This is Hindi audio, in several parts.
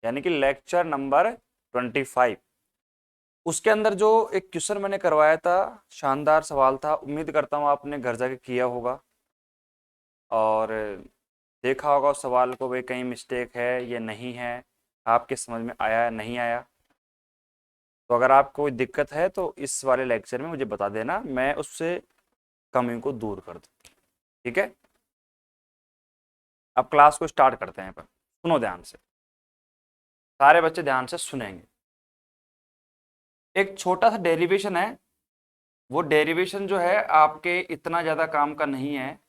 यानी कि लेक्चर नंबर 25। उसके अंदर जो एक क्वेश्चन मैंने करवाया था, शानदार सवाल था, उम्मीद करता हूँ आपने घर जाके किया होगा और देखा होगा उस सवाल को, भाई कहीं मिस्टेक है या नहीं है, आपके समझ में आया या नहीं आया। तो अगर आपको कोई दिक्कत है तो इस वाले लेक्चर में मुझे बता देना, मैं उससे कमी को दूर कर दूँ। ठीक है, अब क्लास को स्टार्ट करते हैं। पर सुनो ध्यान से, सारे बच्चे ध्यान से सुनेंगे। एक छोटा सा डेरिवेशन है, वो डेरिवेशन जो है आपके इतना ज़्यादा काम का नहीं है,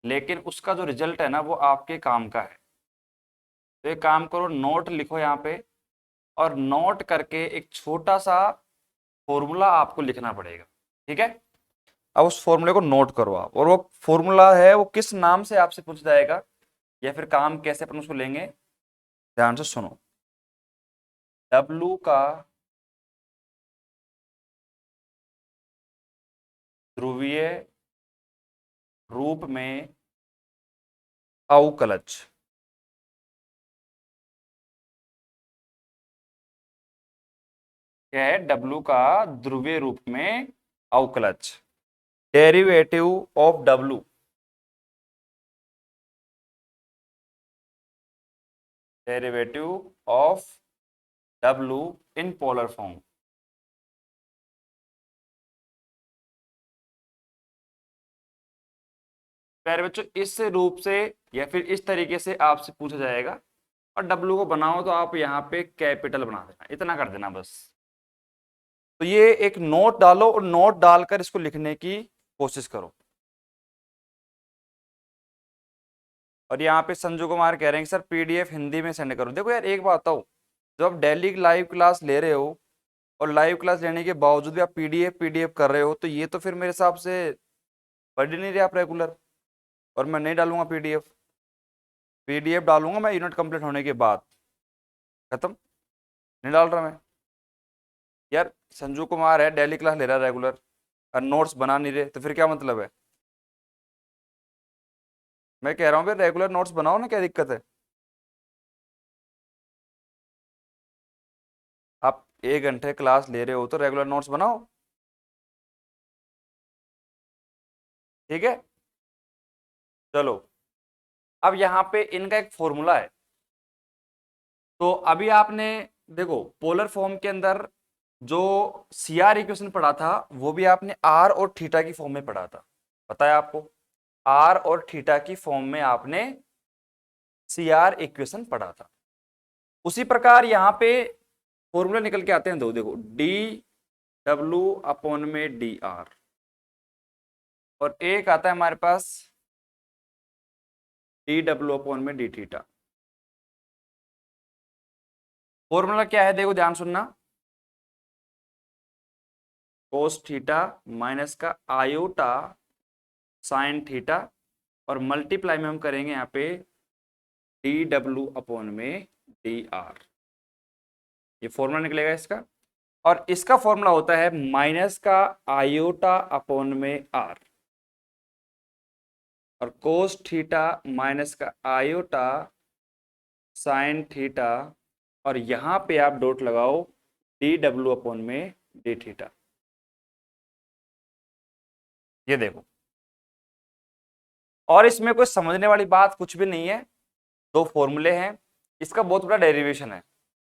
लेकिन उसका जो रिजल्ट है ना वो आपके काम का है। तो एक काम करो, नोट लिखो यहाँ पे, और नोट करके एक छोटा सा फॉर्मूला आपको लिखना पड़ेगा। ठीक है, अब उस फॉर्मूले को नोट करो आप, और वो फॉर्मूला है वो किस नाम से आपसे पूछ जाएगा या फिर काम कैसे अपन उसको लेंगे, ध्यान से सुनो। W का ध्रुवीय रूप में अवकलज। क्या है? W का ध्रुवीय रूप में अवकलज, derivative of W, derivative of W in polar form. प्यारे बच्चों, इस रूप से या फिर इस तरीके से आपसे पूछा जाएगा, और W को बनाओ तो आप यहाँ पे कैपिटल बना देना, इतना कर देना बस। तो ये एक नोट डालो और नोट डालकर इसको लिखने की कोशिश करो। और यहाँ पे संजू कुमार कह रहे हैं कि सर PDF हिंदी में सेंड करो। देखो यार, एक बात बताओ, जब आप डेली लाइव क्लास ले रहे हो और लाइव क्लास लेने के बावजूद भी आप PDF कर रहे हो, तो ये तो फिर मेरे हिसाब से पढ़ ही नहीं रहे आप रेगुलर। और मैं नहीं डालूंगा PDF डालूंगा मैं यूनिट कंप्लीट होने के बाद, खत्म। नहीं डाल रहा मैं। यार संजू कुमार है, डेली क्लास ले रहा है रेगुलर, और नोट्स बना नहीं रहे, तो फिर क्या मतलब है? मैं कह रहा हूँ भाई रेगुलर नोट्स बनाओ ना, क्या दिक्कत है? आप 1 घंटे क्लास ले रहे हो तो रेगुलर नोट्स बनाओ। ठीक है, चलो। अब यहाँ पे इनका एक फॉर्मूला है। तो अभी आपने देखो पोलर फॉर्म के अंदर जो CR इक्वेशन पढ़ा था, वो भी आपने R और थीटा की फॉर्म में पढ़ा था, पता है आपको? R और थीटा की फॉर्म में आपने CR इक्वेशन पढ़ा था। उसी प्रकार यहाँ पे फॉर्मूला निकल के आते हैं दो, देखो DW अपॉन में DR, और एक आता है हमारे पास DW अपॉन में D थीटा। फॉर्मूला क्या है? देखो ध्यान सुनना, कोस थीटा माइनस का आयोटा साइन थीटा, और मल्टीप्लाई में हम करेंगे यहाँ पे DW अपॉन में DR। ये फॉर्मूला निकलेगा इसका, और इसका फॉर्मूला होता है माइनस का आयोटा अपॉन में R, और कोस थीटा माइनस का आयोटा साइन थीटा, और यहां पे आप डॉट लगाओ DW अपॉन में D थीटा। ये देखो, और इसमें कोई समझने वाली बात कुछ भी नहीं है, दो फॉर्मूले हैं, इसका बहुत बड़ा डेरिवेशन है,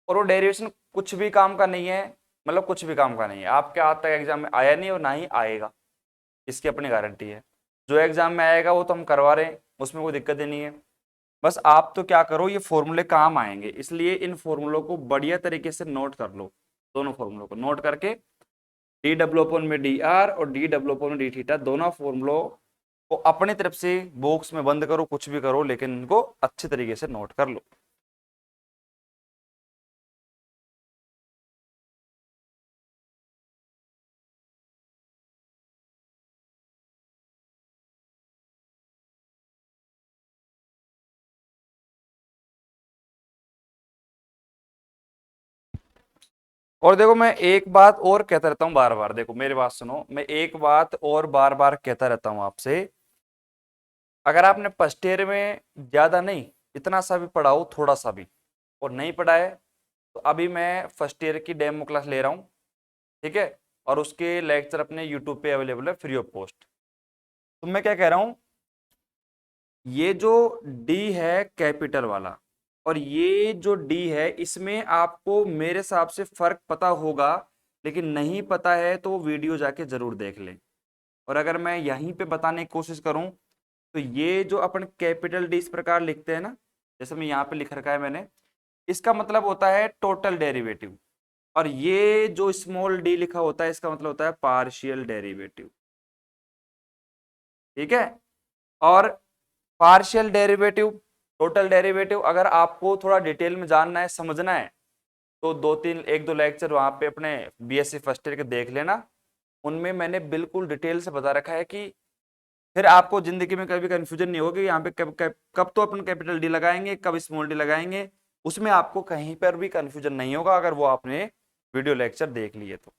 और वो डेरिवेशन कुछ भी काम का नहीं है, मतलब कुछ भी काम का नहीं है। आपके आज तक एग्जाम में आया नहीं और ना ही आएगा, इसकी अपनी गारंटी है। जो एग्जाम में आएगा वो तो हम करवा रहे हैं, उसमें कोई दिक्कत ही नहीं है। बस आप तो क्या करो, ये फॉर्मूले काम आएंगे, इसलिए इन फॉर्मूलों को बढ़िया तरीके से नोट कर लो। दोनों फॉर्मूलों को नोट करके DW अपॉन में DR और DW अपॉन में D थीटा, दोनों फॉर्मूलों को अपनी तरफ से बॉक्स में बंद करो, कुछ भी करो, लेकिन इनको अच्छे तरीके से नोट कर लो। और देखो, मैं एक बात और कहता रहता हूँ बार बार, देखो मेरी बात सुनो, मैं एक बात और बार बार कहता रहता हूँ आपसे, अगर आपने फर्स्ट ईयर में ज्यादा नहीं, इतना सा भी पढ़ाओ, थोड़ा सा भी, और नहीं पढ़ा है तो अभी मैं फर्स्ट ईयर की डेमो क्लास ले रहा हूँ, ठीक है, और उसके लेक्चर अपने यूट्यूब पे अवेलेबल है फ्री ऑफ कॉस्ट। तो मैं क्या कह रहा हूँ, ये जो डी है कैपिटल वाला और ये जो डी है, इसमें आपको मेरे हिसाब से फर्क पता होगा, लेकिन नहीं पता है तो वो वीडियो जाके जरूर देख लें। और अगर मैं यहीं पे बताने की कोशिश करूं तो ये जो अपन कैपिटल डी इस प्रकार लिखते हैं ना, जैसे मैं यहाँ पे लिख रखा है मैंने, इसका मतलब होता है टोटल डेरिवेटिव, और ये जो स्मॉल डी लिखा होता है इसका मतलब होता है पार्शियल डेरिवेटिव, ठीक है। और पार्शियल डेरिवेटिव, टोटल डेरिवेटिव अगर आपको थोड़ा डिटेल में जानना है, समझना है, तो एक दो लेक्चर वहां पे अपने बीएससी फर्स्ट ईयर के देख लेना। उनमें मैंने बिल्कुल डिटेल से बता रखा है कि फिर आपको जिंदगी में कभी कंफ्यूजन नहीं होगी यहाँ पे कब तो अपन कैपिटल डी लगाएंगे, कब स्मॉल डी लगाएंगे, उसमें आपको कहीं पर भी कंफ्यूजन नहीं होगा अगर वो आपने वीडियो लेक्चर देख लिए तो,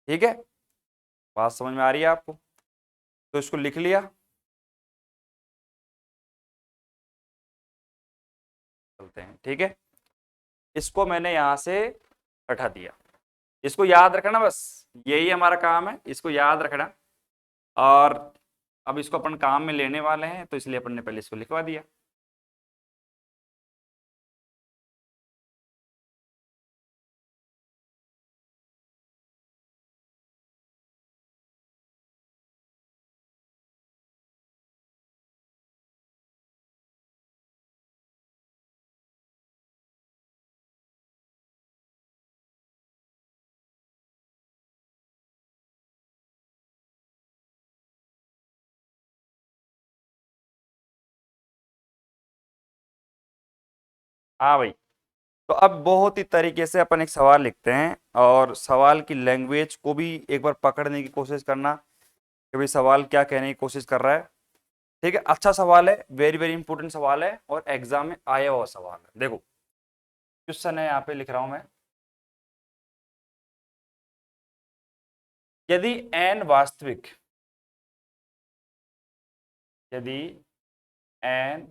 ठीक है। बात समझ में आ रही है आपको? तो इसको लिख लिया, चलते हैं, ठीक है। इसको मैंने यहां से हटा दिया, इसको याद रखना, बस यही हमारा काम है, इसको याद रखना। और अब इसको अपन काम में लेने वाले हैं तो इसलिए अपन ने पहले इसको लिखवा दिया। हाँ भाई, तो अब बहुत ही तरीके से अपन एक सवाल लिखते हैं और सवाल की लैंग्वेज को भी एक बार पकड़ने की कोशिश करना कि भाई सवाल क्या कहने की कोशिश कर रहा है, ठीक है। अच्छा सवाल है, वेरी वेरी इंपॉर्टेंट सवाल है और एग्जाम में आया हुआ सवाल है। देखो क्वेश्चन है, यहाँ पे लिख रहा हूं मैं, यदि n वास्तविक, यदि n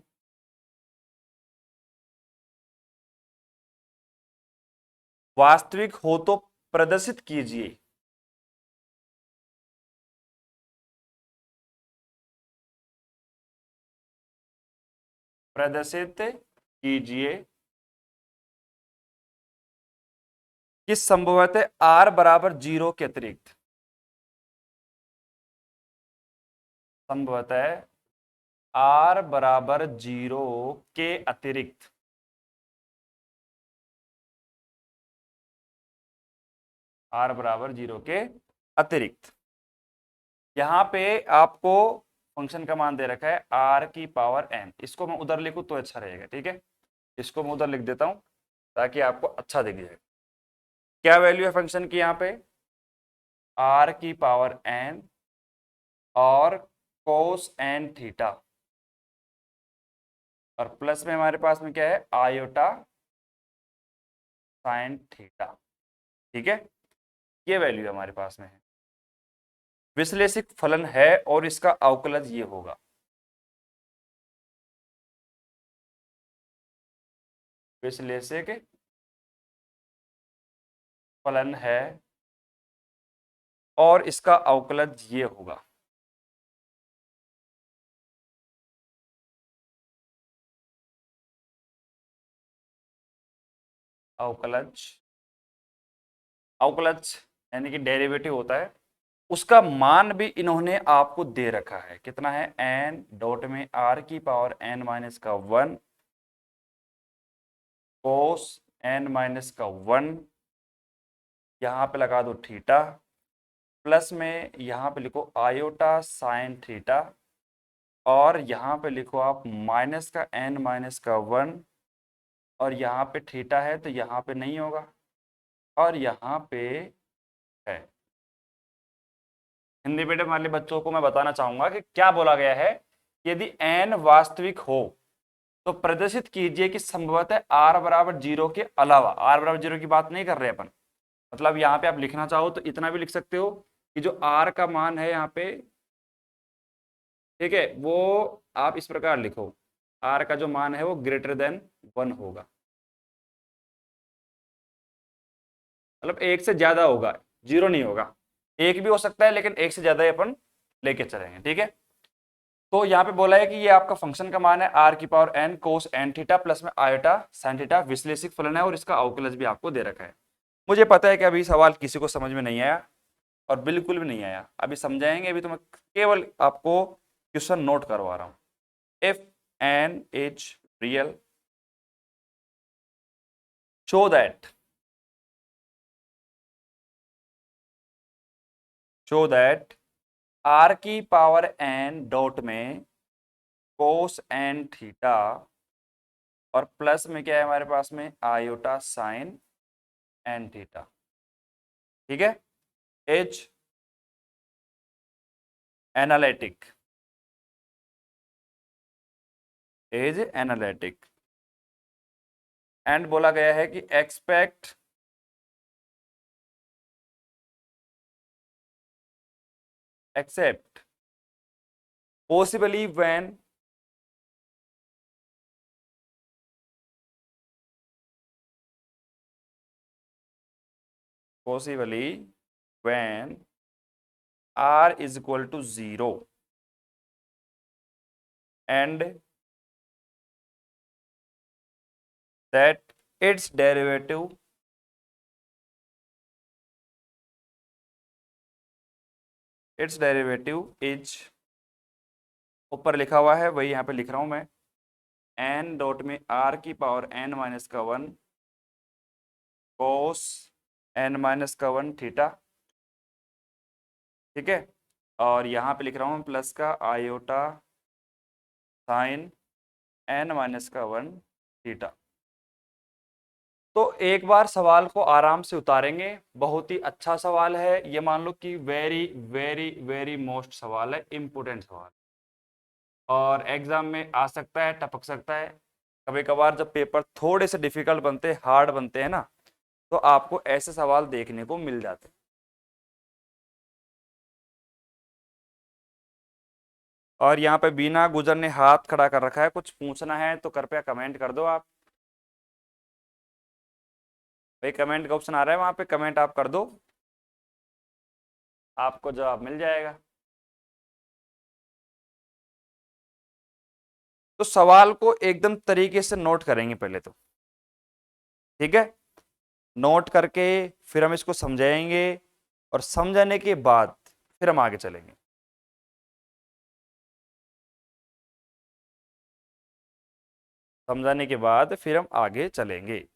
वास्तविक हो तो प्रदर्शित कीजिए, प्रदर्शित कीजिए कि संभवतः r बराबर 0 के अतिरिक्त, संभवतः r बराबर 0 के अतिरिक्त, r बराबर 0 के अतिरिक्त, यहाँ पे आपको फंक्शन का मान दे रखा है r की पावर n, इसको मैं उधर लिखूं तो अच्छा रहेगा, ठीक है। इसको मैं उधर लिख देता हूं ताकि आपको अच्छा दिख जाए। क्या वैल्यू है फंक्शन की यहाँ पे, r की पावर n और cos n थीटा, और प्लस में हमारे पास में क्या है, आयोटा साइन थीटा, ठीक है। ये वैल्यू हमारे पास में है, विश्लेषिक फलन है और इसका अवकलज ये होगा, विश्लेषिक फलन है और इसका अवकलज ये होगा। अवकलज, अवकलज यानी कि डेरिवेटिव होता है, उसका मान भी इन्होंने आपको दे रखा है, कितना है, n डॉट में r की पावर n माइनस का 1 कोस n माइनस का 1, यहाँ पे लगा दो थीटा, प्लस में यहाँ पे लिखो आयोटा साइन थीटा, और यहाँ पे लिखो आप माइनस का n माइनस का 1, और यहाँ पे थीटा है तो यहाँ पे नहीं होगा, और यहाँ पे है। हिंदी मीडियम वाले बच्चों को मैं बताना चाहूंगा कि क्या बोला गया है, यदि n वास्तविक हो तो प्रदर्शित कीजिए कि संभवतः r बराबर 0 के अलावा, r बराबर 0 की बात नहीं कर रहे अपन, मतलब यहाँ पे आप लिखना चाहो तो इतना भी लिख सकते हो कि जो r का मान है यहाँ पे, ठीक है, वो आप इस प्रकार लिखो, आर का जो मान है वो ग्रेटर देन 1 होगा, मतलब 1 से ज्यादा होगा, 0 नहीं होगा। 1 भी हो सकता है लेकिन 1 से ज्यादा ही अपन लेके चलेंगे, ठीक है। तो यहाँ पे बोला है कि ये आपका फंक्शन का मान है आर की power N cos N theta plus में आयोटा साइन थीटा विश्लेषिक फलन है, और इसका अवकलज भी आपको दे रखा है। मुझे पता है कि अभी सवाल किसी को समझ में नहीं आया, और बिल्कुल भी नहीं आया, अभी समझाएंगे। अभी तो मैं केवल आपको क्वेश्चन नोट करवा रहा हूं। If N is real show that R की पावर एन डॉट में कोस एन थीटा और प्लस में क्या है हमारे पास में आयोटा साइन एन थीटा, ठीक है। H analytic is analytic and बोला गया है कि expect except possibly when r is equal to 0 and that its derivative is, ऊपर लिखा हुआ है वही यहाँ पे लिख रहा हूं मैं, एन डॉट में आर की पावर एन माइनस का 1 कोस एन माइनस का 1 थीटा, ठीक है। और यहाँ पे लिख रहा हूँ प्लस का आयोटा साइन एन माइनस का 1 थीटा। तो एक बार सवाल को आराम से उतारेंगे, बहुत ही अच्छा सवाल है ये, मान लो कि वेरी वेरी वेरी मोस्ट सवाल है, इंपोर्टेंट सवाल, और एग्जाम में आ सकता है, टपक सकता है। कभी कभार जब पेपर थोड़े से डिफिकल्ट बनते हैं, हार्ड बनते हैं ना, तो आपको ऐसे सवाल देखने को मिल जाते हैं। और यहाँ पे बीना गुजर ने हाथ खड़ा कर रखा है, कुछ पूछना है तो कृपया कमेंट कर दो आप। भाई कमेंट का ऑप्शन आ रहा है वहां पे, कमेंट आप कर दो, आपको जवाब मिल जाएगा। तो सवाल को एकदम तरीके से नोट करेंगे पहले तो, ठीक है। नोट करके फिर हम इसको समझाएंगे, और समझाने के बाद फिर हम आगे चलेंगे। समझाने के बाद फिर हम आगे चलेंगे।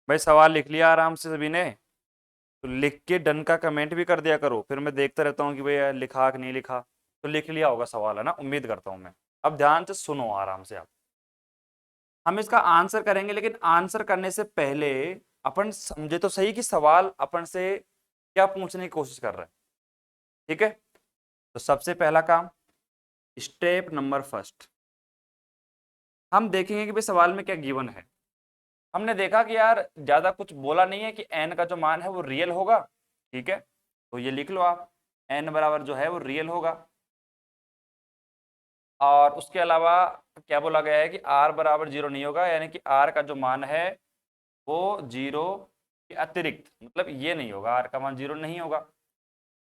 भाई सवाल लिख लिया आराम से सभी ने? तो लिख के डन का कमेंट भी कर दिया करो, फिर मैं देखता रहता हूँ कि भैया लिखा कि नहीं लिखा। तो लिख लिया होगा सवाल, है ना, उम्मीद करता हूँ मैं। अब ध्यान से सुनो आराम से आप, हम इसका आंसर करेंगे, लेकिन आंसर करने से पहले अपन समझे तो सही कि सवाल अपन से क्या पूछने की कोशिश कर रहा है, ठीक है। तो सबसे पहला काम, स्टेप नंबर फर्स्ट, हम देखेंगे कि भाई सवाल में क्या गिवन है। हमने देखा कि यार ज्यादा कुछ बोला नहीं है कि n का जो मान है वो रियल होगा, ठीक है, तो ये लिख लो आप, n बराबर जो है वो रियल होगा। और उसके अलावा क्या बोला गया है कि r बराबर 0 नहीं होगा, यानी कि r का जो मान है वो 0 के अतिरिक्त, मतलब ये नहीं होगा, r का मान 0 नहीं होगा,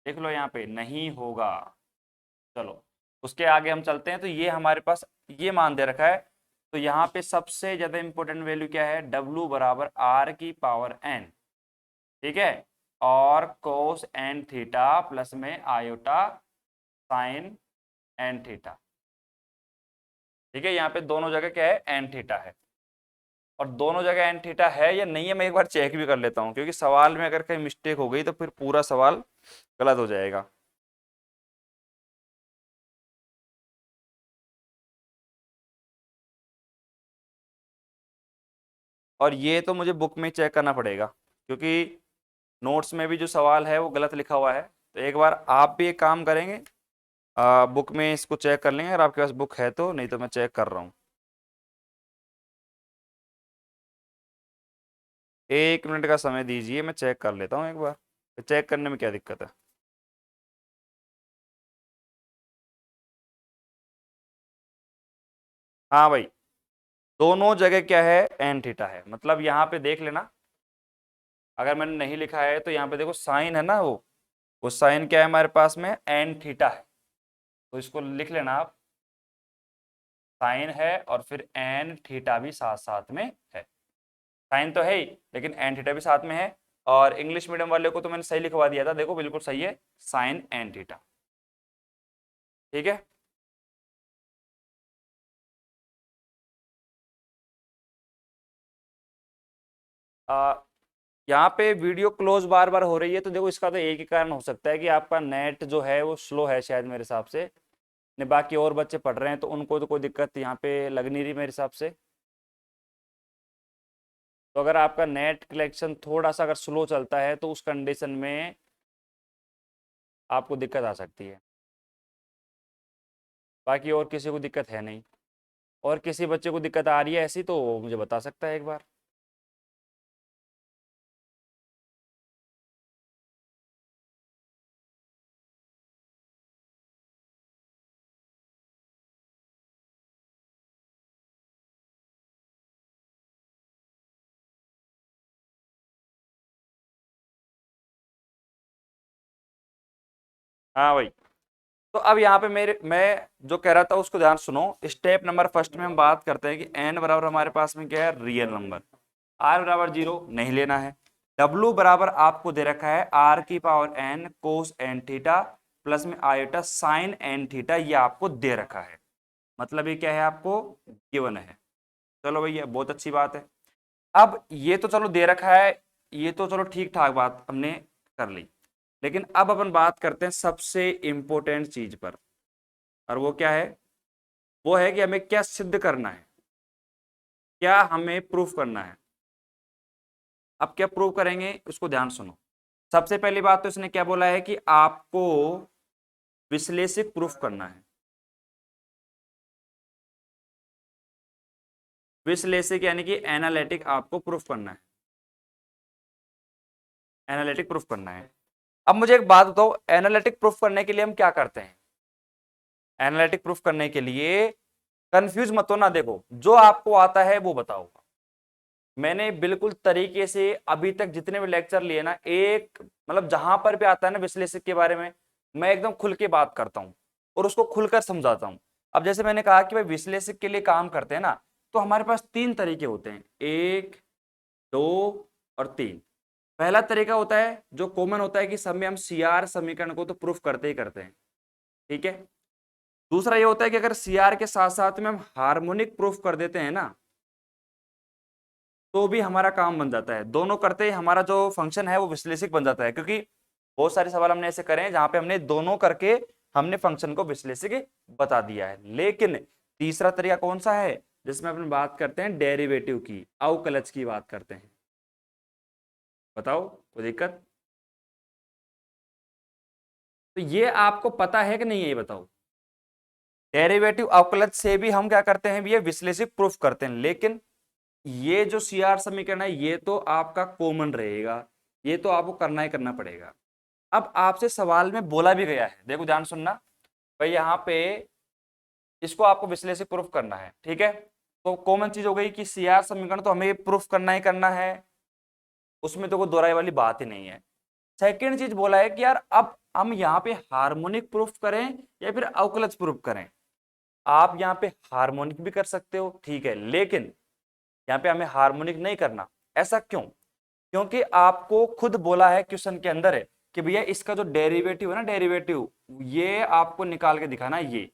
देख लो यहाँ पे नहीं होगा। चलो उसके आगे हम चलते हैं, तो ये हमारे पास ये मान दे रखा है, तो यहाँ पे सबसे ज्यादा इंपॉर्टेंट वैल्यू क्या है, w बराबर r की पावर n, ठीक है, और कोस एन थीटा प्लस में आयोटा साइन एन थीटा, ठीक है, यहाँ पे दोनों जगह क्या है, एन थीटा है, और दोनों जगह एन थीटा है या नहीं है मैं एक बार चेक भी कर लेता हूँ, क्योंकि सवाल में अगर कहीं मिस्टेक हो गई तो फिर पूरा सवाल गलत हो जाएगा। और ये तो मुझे बुक में चेक करना पड़ेगा, क्योंकि नोट्स में भी जो सवाल है वो गलत लिखा हुआ है, तो एक बार आप भी एक काम करेंगे, बुक में इसको चेक कर लेंगे, अगर आपके पास बुक है तो, नहीं तो मैं चेक कर रहा हूँ। 1 मिनट का समय दीजिए, मैं चेक कर लेता हूँ एक बार, चेक करने में क्या दिक्कत है। हाँ भाई, दोनों जगह क्या है, एन थीटा है, मतलब यहाँ पे देख लेना, अगर मैंने नहीं लिखा है तो यहाँ पे देखो साइन है ना, वो साइन क्या है हमारे पास में, एन थीटा है, तो इसको लिख लेना आप, साइन है और फिर एन थीटा भी साथ साथ में है, साइन तो है ही लेकिन एन थीटा भी साथ में है, और इंग्लिश मीडियम वाले को तो मैंने सही लिखवा दिया था, देखो बिल्कुल सही है, साइन एन थीटा, ठीक है। आ, यहाँ पे वीडियो क्लोज बार बार हो रही है, तो देखो इसका तो एक ही कारण हो सकता है कि आपका नेट जो है वो स्लो है शायद मेरे हिसाब से, ने बाकी और बच्चे पढ़ रहे हैं तो उनको तो कोई दिक्कत यहाँ पे लग नहीं रही मेरे हिसाब से। तो अगर आपका नेट कलेक्शन थोड़ा सा अगर स्लो चलता है तो उस कंडीशन में आपको दिक्कत आ सकती है, बाकी और किसी को दिक्कत है नहीं। और किसी बच्चे को दिक्कत आ रही है ऐसी तो वो मुझे बता सकता है एक बार। हाँ भाई, तो अब यहाँ पे मेरे मैं जो कह रहा था उसको ध्यान सुनो, स्टेप नंबर फर्स्ट में हम बात करते हैं कि एन बराबर हमारे पास में क्या है, रियल नंबर, आर बराबर 0 नहीं लेना है, डब्ल्यू बराबर आपको दे रखा है आर की power N cos N theta plus में आयोटा साइन एन थीटा, ये आपको दे रखा है, मतलब ये क्या है, आपको गिवन है। चलो भैया बहुत अच्छी बात है। अब ये तो चलो दे रखा है, ये तो चलो ठीक ठाक बात हमने कर ली, लेकिन अब अपन बात करते हैं सबसे इंपॉर्टेंट चीज पर, और वो क्या है, वो है कि हमें क्या सिद्ध करना है, क्या हमें प्रूफ करना है। अब क्या प्रूव करेंगे उसको ध्यान सुनो। सबसे पहली बात तो इसने क्या बोला है कि आपको विश्लेषिक प्रूफ करना है, विश्लेषिक यानी कि एनालिटिक आपको प्रूफ करना है, एनालिटिक प्रूफ करना है। अब मुझे एक बात बताओ, एनालिटिक प्रूफ करने के लिए हम क्या करते हैं, एनालिटिक प्रूफ करने के लिए कंफ्यूज मत होना, देखो जो आपको आता है वो बताओ। मैंने बिल्कुल तरीके से अभी तक जितने भी लेक्चर लिए ना, एक मतलब जहां पर भी आता है ना विश्लेषक के बारे में, मैं एकदम खुल के बात करता हूं और उसको खुलकर समझाता हूं। अब जैसे मैंने कहा कि भाई विश्लेषक के लिए काम करते हैं ना, तो हमारे पास 3 तरीके होते हैं, 1, 2 और 3। पहला तरीका होता है जो कॉमन होता है कि सब में हम सीआर समीकरण को तो प्रूफ करते ही करते हैं, ठीक है। दूसरा ये होता है कि अगर सीआर के साथ साथ में हम हार्मोनिक प्रूफ कर देते हैं ना, तो भी हमारा काम बन जाता है, दोनों करते ही हमारा जो फंक्शन है वो विश्लेषिक बन जाता है, क्योंकि बहुत सारे सवाल हमने ऐसे करे हैं जहां पे हमने दोनों करके हमने फंक्शन को विश्लेषिक बता दिया है। लेकिन तीसरा तरीका कौन सा है, जिसमें अपन बात करते हैं डेरिवेटिव की, अवकलज की बात करते हैं। बताओ कोई दिक्कत, तो ये आपको पता है कि नहीं है, ये बताओ। डेरिवेटिव अवकलज से भी हम क्या करते हैं, ये विश्लेषिक प्रूफ करते हैं, लेकिन ये जो सी आर समीकरण है ये तो आपका कॉमन रहेगा, ये तो आपको करना ही करना पड़ेगा। अब आपसे सवाल में बोला भी गया है, देखो ध्यान सुनना भाई, यहाँ पे इसको आपको विश्लेषित प्रूफ करना है, ठीक है। तो कॉमन चीज हो गई कि सी आर समीकरण तो हमें प्रूफ करना ही करना है, उसमें तो कोई दोहराई वाली बात ही नहीं है। सेकेंड चीज बोला है कि यार अब हम यहाँ पे हार्मोनिक प्रूफ करें या फिर अवकलज प्रूफ करें। आप यहाँ पे हार्मोनिक भी कर सकते हो, ठीक है, लेकिन यहाँ पे हमें हार्मोनिक नहीं करना। ऐसा क्यों? क्योंकि आपको खुद बोला है क्वेश्चन के अंदर है कि भैया इसका जो डेरिवेटिव है ना, डेरिवेटिव ये आपको निकाल के दिखाना है ये।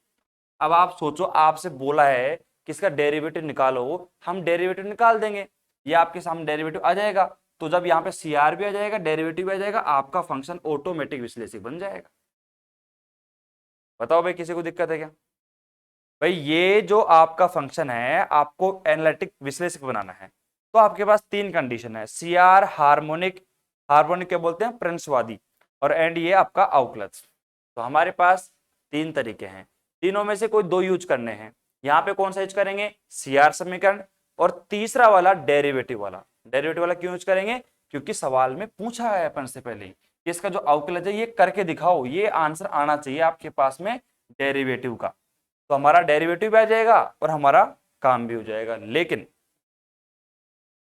अब आप सोचो, आपसे बोला है कि इसका डेरिवेटिव निकालो, हम डेरिवेटिव निकाल देंगे, ये आपके सामने डेरिवेटिव आ जाएगा। तो जब यहाँ पे सी आर भी आ जाएगा, डेरिवेटिव भी आ जाएगा, आपका फंक्शन ऑटोमेटिक विश्लेषक बन जाएगा। बताओ भाई, किसी को दिक्कत है क्या? भाई ये जो आपका फंक्शन है आपको एनालिटिक विश्लेषक बनाना है, तो आपके पास तीन कंडीशन है, सी आर, हार्मोनिक, हार्मोनिक क्या बोलते हैं, प्रंशवादी, और एंड ये आपका अवकलज। तो हमारे पास तीन तरीके हैं, तीनों में से कोई दो यूज करने हैं। यहाँ पे कौन सा यूज करेंगे, सी आर समीकरण, और तीसरा वाला डेरिवेटिव वाला। डेरिवेटिव वाला क्यों यूज करेंगे, क्योंकि सवाल में पूछा है अपन से पहले कि इसका जो अवकलज है ये करके दिखाओ, ये आंसर आना चाहिए आपके पास में डेरिवेटिव का। तो हमारा डेरिवेटिव भी आ जाएगा और हमारा काम भी हो जाएगा। लेकिन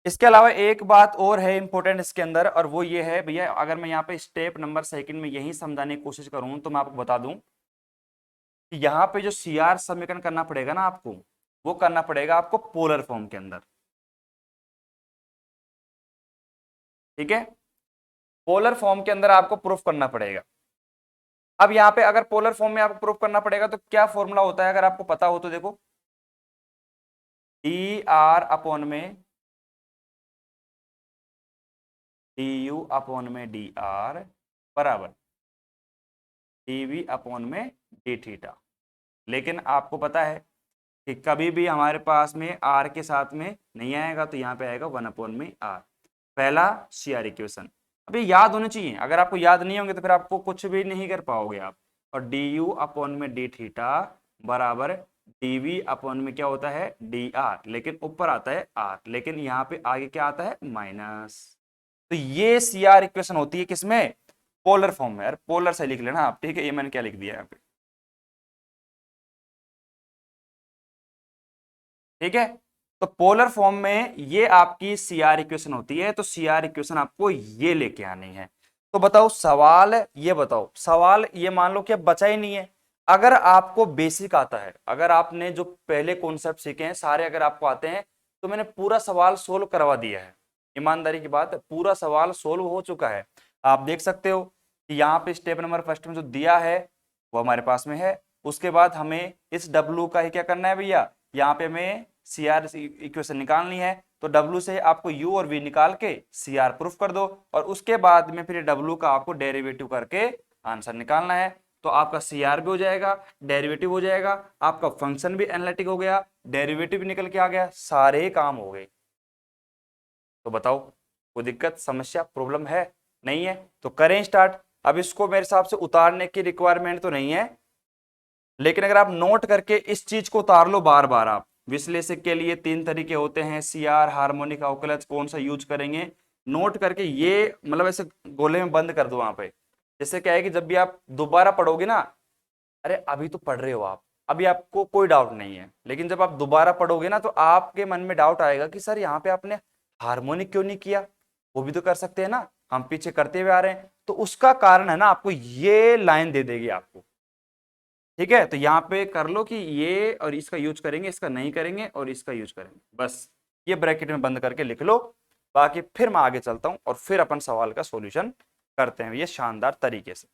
इसके अलावा एक बात और है इंपॉर्टेंट इसके अंदर, और वो ये है भैया, अगर मैं यहाँ पे स्टेप नंबर सेकंड में यही समझाने की कोशिश करूं तो मैं आपको बता दूं कि यहाँ पे जो सी आर समीकरण करना पड़ेगा ना आपको, वो करना पड़ेगा आपको पोलर फॉर्म के अंदर, ठीक है। पोलर फॉर्म के अंदर आपको प्रूफ करना पड़ेगा। अब यहाँ पे अगर पोलर फॉर्म में आपको प्रूफ करना पड़ेगा तो क्या फॉर्मूला होता है, अगर आपको पता हो तो देखो, डी आर अपॉन में डी यू अपॉन में डी आर बराबर डीवी अपॉन में डी थीटा। लेकिन आपको पता है कि कभी भी हमारे पास में आर के साथ में नहीं आएगा, तो यहाँ पे आएगा 1 अपॉन में आर, पहला सी आर इक्वेशन। अभी याद होने चाहिए, अगर आपको याद नहीं होंगे तो फिर आपको कुछ भी नहीं कर पाओगे आप। और डी यू अपॉन में डी थीटा बराबर डीवी अपॉन में क्या होता है, डी आर, लेकिन ऊपर आता है आर, लेकिन यहाँ पे आगे क्या आता है, माइनस। तो ये सी आर इक्वेशन होती है किसमें, पोलर फॉर्म में। यार पोलर से लिख लेना आप, ठीक है, ये मैंने क्या लिख दिया यहाँ पे, ठीक है। तो पोलर फॉर्म में ये आपकी सी आर इक्वेशन होती है, तो सी आर इक्वेशन आपको ये लेके आनी है। तो बताओ सवाल, ये बताओ सवाल, ये मान लो कि अब बचा ही नहीं है। अगर आपको बेसिक आता है, अगर आपने जो पहले कॉन्सेप्ट सीखे हैं सारे अगर आपको आते हैं, तो मैंने पूरा सवाल सोल्व करवा दिया है, ईमानदारी की बात है, पूरा सवाल सोल्व हो चुका है। आप देख सकते हो कि यहाँ पे स्टेप नंबर फर्स्ट में जो दिया है वो हमारे पास में है। उसके बाद हमें इस डब्लू का ही क्या करना है भैया, यहाँ पे हमें सी आर इक्वेशन निकालनी है। तो डब्लू से आपको यू और वी निकाल के सी आर प्रूफ कर दो, और उसके बाद में फिर डब्लू का आपको डेरिवेटिव करके आंसर निकालना है। तो आपका सी आर भी हो जाएगा, डेरिवेटिव हो जाएगा, आपका फंक्शन भी एनालिटिक हो गया, डेरिवेटिव भी निकल के आ गया, सारे काम हो गए। तो बताओ कोई दिक्कत, समस्या, प्रॉब्लम है? नहीं है तो करें स्टार्ट। अब इसको मेरे हिसाब से उतारने की रिक्वायरमेंट तो नहीं है, लेकिन अगर आप नोट करके इस चीज को उतार लो बार बार, आप विश्लेषक के लिए तीन तरीके होते हैं, सी आर, हार्मोनिक, अवकलज, कौन सा यूज करेंगे, नोट करके ये मतलब ऐसे गोले में बंद कर दो वहां पे। जैसे क्या है कि जब भी आप दोबारा पढ़ोगे ना, अरे अभी तो पढ़ रहे हो आप, अभी आपको कोई डाउट नहीं है, लेकिन जब आप दोबारा पढ़ोगे ना तो आपके मन में डाउट आएगा कि सर यहाँ पे आपने हार्मोनिक क्यों नहीं किया, वो भी तो कर सकते हैं ना, हम पीछे करते हुए आ रहे हैं। तो उसका कारण है ना, आपको ये लाइन दे देगी आपको, ठीक है। तो यहाँ पे कर लो कि ये और इसका यूज करेंगे, इसका नहीं करेंगे, और इसका यूज करेंगे, बस ये ब्रैकेट में बंद करके लिख लो। बाकी फिर मैं आगे चलता हूं और फिर अपन सवाल का सॉल्यूशन करते हैं ये शानदार तरीके से।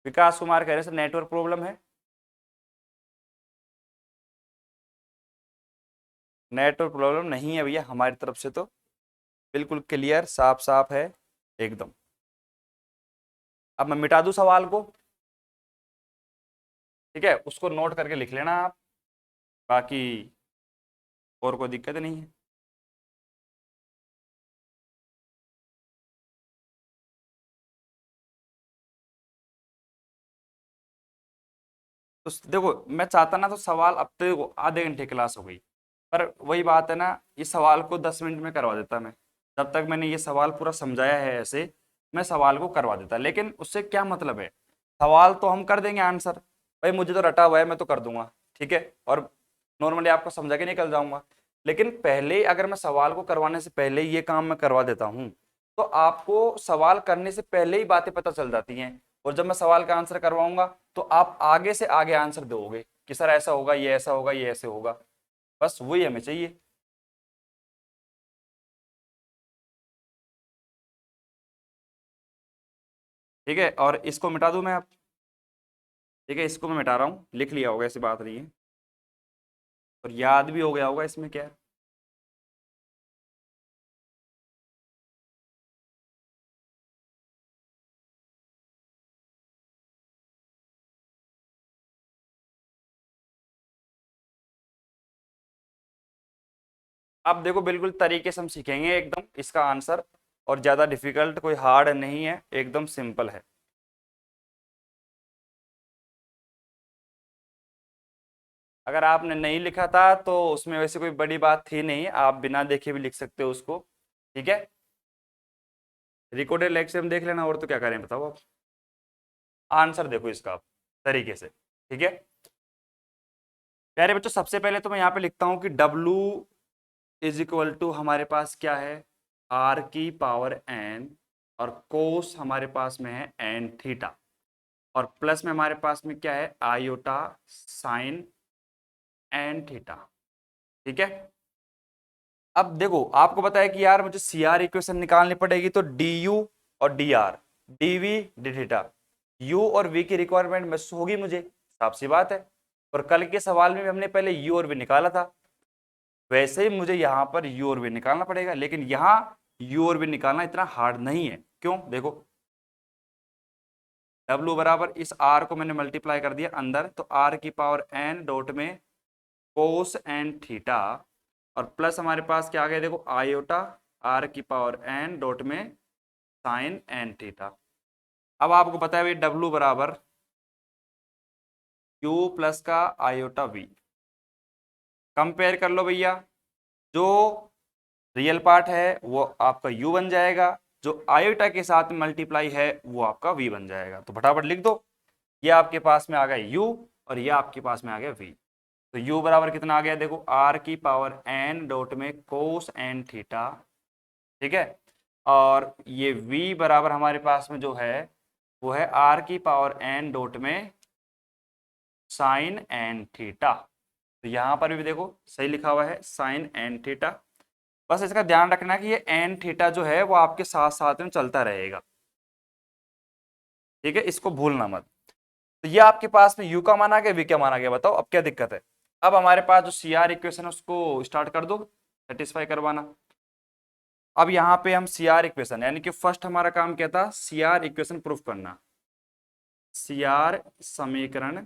विकास कुमार कह रहे हैं नेटवर्क प्रॉब्लम है। नेटवर्क प्रॉब्लम नहीं है भैया, हमारी तरफ से तो बिल्कुल क्लियर, साफ साफ है एकदम। अब मैं मिटा दूं सवाल को, ठीक है, उसको नोट करके लिख लेना आप, बाकी और कोई दिक्कत नहीं है। तो देखो मैं चाहता ना तो सवाल, अब तो देखो आधे घंटे क्लास हो गई, पर वही बात है ना, इस सवाल को 10 मिनट में करवा देता मैं। जब तक मैंने ये सवाल पूरा समझाया है ऐसे, मैं सवाल को करवा देता, लेकिन उससे क्या मतलब है? सवाल तो हम कर देंगे आंसर, भाई मुझे तो रटा हुआ है, मैं तो कर दूंगा, ठीक है, और नॉर्मली आपको समझा के निकल जाऊंगा। लेकिन पहले अगर मैं सवाल को करवाने से पहले ये काम मैं करवा देता हूँ, तो आपको सवाल करने से पहले ही बातें पता चल जाती हैं, और जब मैं सवाल का आंसर करवाऊंगा तो आप आगे से आगे आंसर दोगे कि सर ऐसा होगा, ये ऐसा होगा, ये ऐसे होगा। बस वही हमें चाहिए। ठीक है, और इसको मिटा दूं मैं अब? ठीक है, इसको मैं मिटा रहा हूँ, लिख लिया होगा, ऐसी बात नहीं है, और याद भी हो गया होगा, इसमें क्या है। अब देखो बिल्कुल तरीके से हम सीखेंगे एकदम इसका आंसर, और ज़्यादा डिफिकल्ट कोई हार्ड नहीं है, एकदम सिंपल है। अगर आपने नहीं लिखा था तो उसमें वैसे कोई बड़ी बात थी नहीं, आप बिना देखे भी लिख सकते हो उसको। ठीक है, रिकॉर्डेड लेक्चर देख लेना, और तो क्या करें बताओ आप। आंसर देखो इसका आप तरीके से। ठीक है प्यारे बच्चों, सबसे पहले तो मैं यहाँ पे लिखता हूँ कि W इज इक्वल टू हमारे पास क्या है, R की पावर n, और कोस हमारे पास में है n थीटा, और प्लस में हमारे पास में क्या है, आयोटा साइन n थीटा। ठीक है, अब देखो आपको पता है कि यार मुझे सी आर इक्वेशन निकालनी पड़ेगी, तो डी यू और D R, D V D theta, U और वी की रिक्वायरमेंट मिस होगी मुझे, साफ सी बात है। और कल के सवाल में भी हमने पहले यू और वी निकाला था, वैसे ही मुझे यहाँ पर यू और वी निकालना पड़ेगा, लेकिन यहाँ यू और वी निकालना इतना हार्ड नहीं है। क्यों? देखो W बराबर इस R को मैंने मल्टीप्लाई कर दिया अंदर, तो R की पावर n डॉट में कोस n थीटा, और प्लस हमारे पास क्या आ गया, देखो आयोटा R की पावर n डॉट में साइन n थीटा। अब आपको पता है भाई W बराबर Q प्लस का आयोटा V, कंपेयर कर लो भैया, जो रियल पार्ट है वो आपका u बन जाएगा, जो आयोटा के साथ मल्टीप्लाई है वो आपका v बन जाएगा। तो फटाफट लिख दो, ये आपके पास में आ गया u, और ये आपके पास में आ गया v। तो u बराबर कितना आ गया, देखो r की पावर n डॉट में कोस n थीटा। ठीक है, और ये v बराबर हमारे पास में जो है वो है r की पावर n डॉट में साइन n थीटा। तो यहाँ पर भी देखो सही लिखा हुआ है साइन n थीटा। बस इसका ध्यान रखना कि ये एन थीटा जो है वो आपके साथ साथ में चलता रहेगा। ठीक है, इसको भूलना मत। तो ये आपके पास में यू का माना गया, वी का माना गया, बताओ अब क्या दिक्कत है। अब हमारे पास जो सी आर इक्वेशन है उसको स्टार्ट कर दो, सेटिस्फाई करवाना। अब यहाँ पे हम सी आर इक्वेशन, यानी कि फर्स्ट हमारा काम क्या था, सी आर इक्वेशन प्रूफ करना, सी आर समीकरण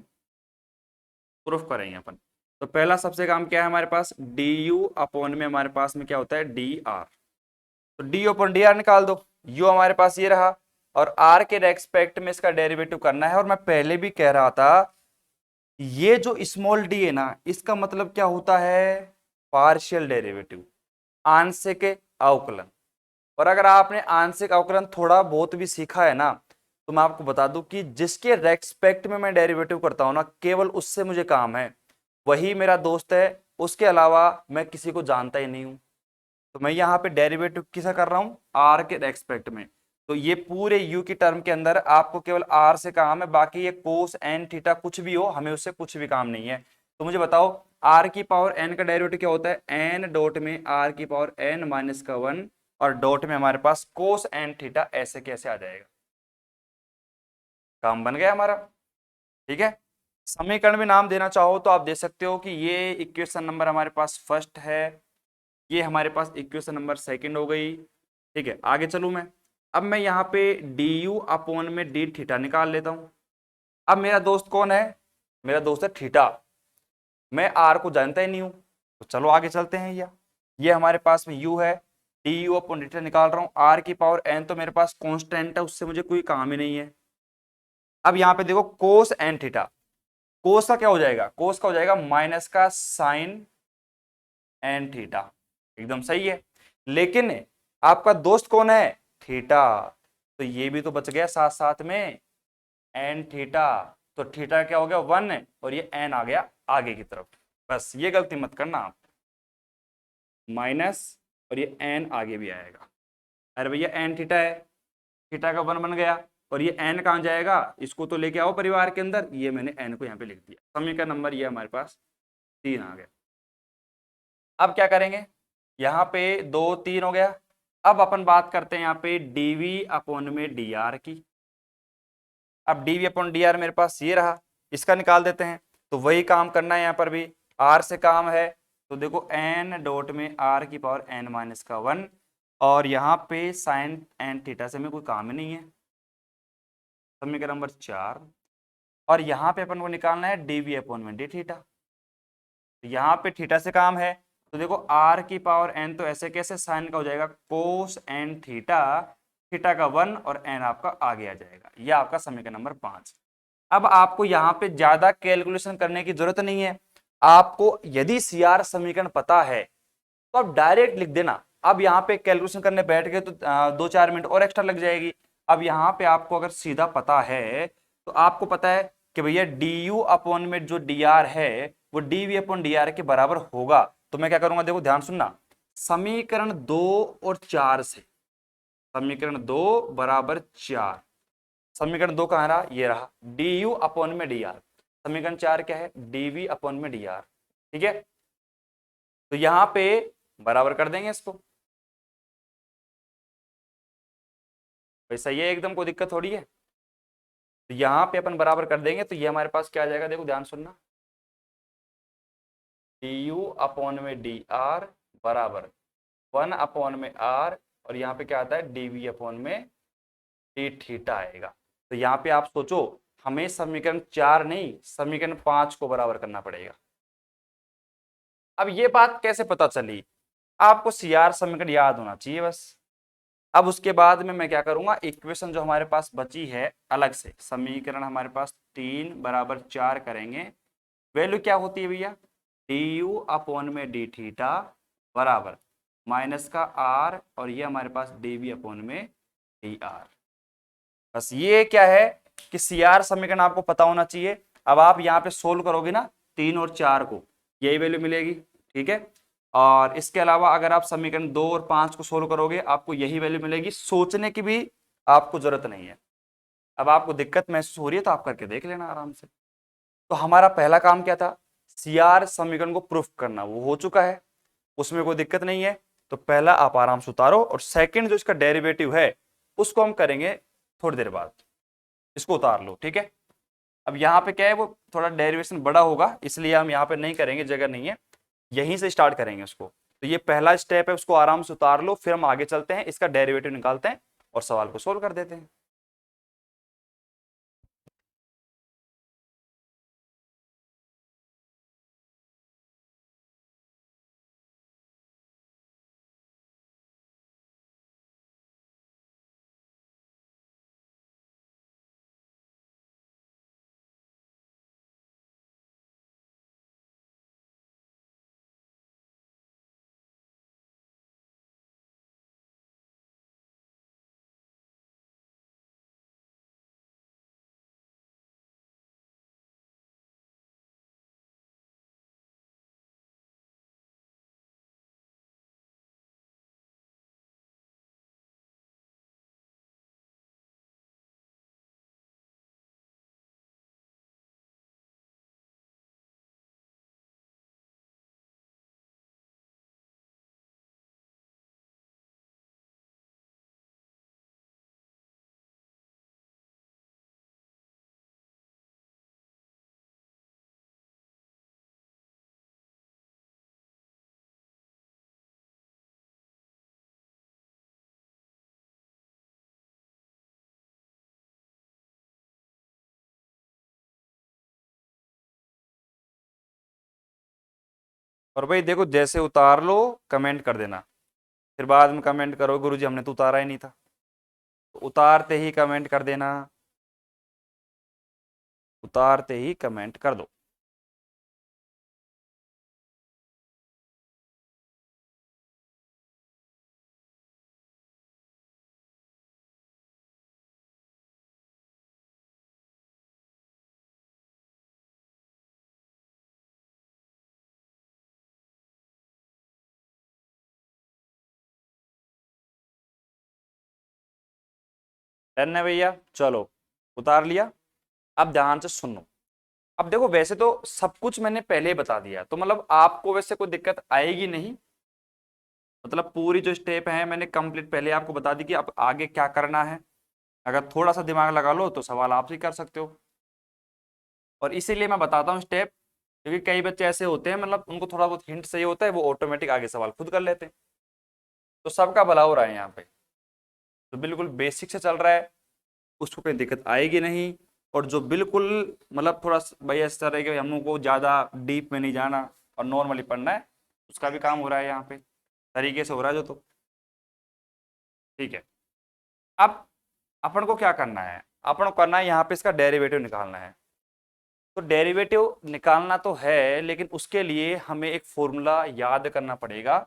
प्रूफ करेंगे अपन। तो पहला सबसे काम क्या है हमारे पास, डी यू अपॉन में हमारे पास में क्या होता है, डी आर। तो डी अपॉन डी आर निकाल दो, यू हमारे पास ये रहा, और आर के रेस्पेक्ट में इसका डेरिवेटिव करना है। और मैं पहले भी कह रहा था, ये जो स्मॉल डी है ना, इसका मतलब क्या होता है, पार्शियल डेरिवेटिव, आंशिक अवकलन। और अगर आपने आंशिक अवकलन थोड़ा बहुत भी सीखा है ना, तो मैं आपको बता दूं कि जिसके रेस्पेक्ट में मैं डेरिवेटिव करता हूं ना, केवल उससे मुझे काम है, वही मेरा दोस्त है, उसके अलावा मैं किसी को जानता ही नहीं हूं। तो मैं यहाँ पे डेरिवेटिव किसा कर रहा हूँ, आर के रेस्पेक्ट में। तो ये पूरे यू की टर्म के अंदर आपको केवल आर से काम है, बाकी ये कोस एन थीटा कुछ भी हो, हमें उससे कुछ भी काम नहीं है। तो मुझे बताओ आर की पावर एन का डेरिवेटिव क्या होता है, एन डॉट में आर की पावर एन माइनस का 1, और डॉट में हमारे पास कोस एन थीटा, ऐसे कैसे आ जाएगा, काम बन गया हमारा। ठीक है, समीकरण में नाम देना चाहो तो आप दे सकते हो कि ये इक्वेशन नंबर हमारे पास फर्स्ट है, ये हमारे पास इक्वेशन नंबर सेकंड हो गई। ठीक है, आगे चलूं मैं। अब मैं यहाँ पे डी यू अपॉन में डी थीटा निकाल लेता हूं। अब मेरा दोस्त कौन है, मेरा दोस्त है थीटा, मैं आर को जानता ही नहीं हूं, तो चलो आगे चलते हैं। ये हमारे पास में यू है, D you upon D theta निकाल रहा हूँ, आर की पावर एन तो मेरे पास कॉन्स्टेंट है, उससे मुझे कोई काम ही नहीं है। अब यहाँ पे देखो कोस एन थीटा, कोस का क्या हो जाएगा, कोस का हो जाएगा माइनस का साइन एन थीटा, एकदम सही है। लेकिन आपका दोस्त कौन है, थीटा, तो ये भी तो बच गया साथ साथ में एन थीटा, तो थीटा क्या हो गया 1 और ये एन आ गया आगे की तरफ। बस ये गलती मत करना आप, माइनस और ये एन आगे भी आएगा। अरे भैया एन थीटा है, थीटा का 1 बन गया और ये एन कहाँ जाएगा, इसको तो लेके आओ परिवार के अंदर, ये मैंने एन को यहाँ पे लिख दिया। समीकरण नंबर ये हमारे पास 3 आ गया। अब क्या करेंगे, यहाँ पे 2 3 हो गया। अब अपन बात करते हैं यहाँ पे डीवी अपॉन में डी आर की। अब डीवी अपॉन डी आर मेरे पास ये रहा, इसका निकाल देते हैं। तो वही काम करना है यहाँ पर भी, आर से काम है, तो देखो एन डॉट में आर की पावर एन माइनस का 1 और यहाँ पे साइन एन थीटा से में कोई काम ही नहीं है, समीकरण नंबर 4। और यहाँ पे अपन को निकालना है डीवी अपॉन में डी थीटा, यहाँ पे थीटा से काम है, तो देखो आर की पावर एन, तो ऐसे कैसे साइन का हो जाएगा कोस एन थीटा, थीटा का 1 और एन आपका आगे आ जाएगा। यह आपका समीकरण नंबर 5। अब आपको यहाँ पे ज्यादा कैलकुलेशन करने की जरूरत नहीं है, आपको यदि सी आर समीकरण पता है तो आप डायरेक्ट लिख देना। अब यहाँ पे कैलकुलेशन करने बैठ गए तो 2-4 मिनट और एक्स्ट्रा लग जाएगी। अब यहाँ पे आपको अगर सीधा पता है तो आपको पता है कि भैया डी यू अपॉन में जो डी आर है वो D V upon D R के बराबर होगा। तो मैं क्या करूंगा, देखो ध्यान सुनना, समीकरण 2 और 4 से, समीकरण 2 बराबर 4, समीकरण 2 कहाँ रहा, ये रहा डी यू अपॉन में डी आर, समीकरण 4 क्या है डी वी अपॉन में डी आर, ठीक है। तो यहां पे बराबर कर देंगे इसको, वैसा ये एकदम कोई दिक्कत थोड़ी है। तो यहां पे अपन बराबर कर देंगे तो ये हमारे पास क्या आ जाएगा, देखो ध्यान सुनना, डी यू अपॉन में डी आर बराबर 1 अपॉन में आर और यहाँ पे क्या आता है डी वी अपॉन में डी थीटा आएगा। तो यहाँ पे आप सोचो हमें समीकरण 4 नहीं समीकरण 5 को बराबर करना पड़ेगा। अब ये बात कैसे पता चली, आपको सी आर समीकरण याद होना चाहिए बस। अब उसके बाद में मैं क्या करूंगा, इक्वेशन जो हमारे पास बची है अलग से, समीकरण हमारे पास 3 बराबर 4 करेंगे। वैल्यू क्या होती है भैया, डी यू अपॉन में डी थीटा बराबर माइनस का आर और ये हमारे पास डी वी अपॉन में डी आर। बस ये क्या है कि सी आर समीकरण आपको पता होना चाहिए। अब आप यहाँ पे सोल्व करोगे ना 3 और 4 को, यही वैल्यू मिलेगी, ठीक है। और इसके अलावा अगर आप समीकरण 2 और 5 को सोल्व करोगे आपको यही वैल्यू मिलेगी, सोचने की भी आपको जरूरत नहीं है। अब आपको दिक्कत महसूस हो रही है तो आप करके देख लेना आराम से। तो हमारा पहला काम क्या था, सी आर समीकरण को प्रूफ करना, वो हो चुका है, उसमें कोई दिक्कत नहीं है। तो पहला आप आराम से उतारो और सेकंड जो इसका डेरिवेटिव है उसको हम करेंगे थोड़ी देर बाद, इसको उतार लो, ठीक है। अब यहाँ पे क्या है, वो थोड़ा डेरिवेशन बड़ा होगा इसलिए हम यहाँ पे नहीं करेंगे, जगह नहीं है, यहीं से स्टार्ट करेंगे उसको। तो ये पहला स्टेप है, उसको आराम से उतार लो, फिर हम आगे चलते हैं, इसका डेरिवेटिव निकालते हैं और सवाल को सोल्व कर देते हैं। और भाई देखो जैसे उतार लो कमेंट कर देना, फिर बाद में कमेंट करो गुरुजी हमने तो उतारा ही नहीं था। तो उतारते ही कमेंट कर देना, उतारते ही कमेंट कर दो। 10 है भैया, चलो उतार लिया। अब ध्यान से सुनो। अब देखो वैसे तो सब कुछ मैंने पहले ही बता दिया, तो मतलब आपको वैसे कोई दिक्कत आएगी नहीं। मतलब पूरी जो स्टेप है मैंने कंप्लीट पहले आपको बता दी कि अब आगे क्या करना है। अगर थोड़ा सा दिमाग लगा लो तो सवाल आप ही कर सकते हो। और इसीलिए मैं बताता हूँ स्टेप, क्योंकि कई बच्चे ऐसे होते हैं मतलब उनको थोड़ा बहुत हिंट चाहिए होता है, वो ऑटोमेटिक आगे सवाल खुद कर लेते हैं। तो सबका भला हो रहा है यहाँ पे, तो बिल्कुल बेसिक से चल रहा है, उसको कोई दिक्कत आएगी नहीं। और जो बिल्कुल मतलब थोड़ा भाई ऐसा रहे कि हम लोग को ज़्यादा डीप में नहीं जाना और नॉर्मली पढ़ना है, उसका भी काम हो रहा है यहाँ पे, तरीके से हो रहा है जो। तो ठीक है। अब अपन को क्या करना है, अपन को करना है यहाँ पे इसका डेरिवेटिव निकालना है। तो डेरिवेटिव निकालना तो है, लेकिन उसके लिए हमें एक फॉर्मूला याद करना पड़ेगा।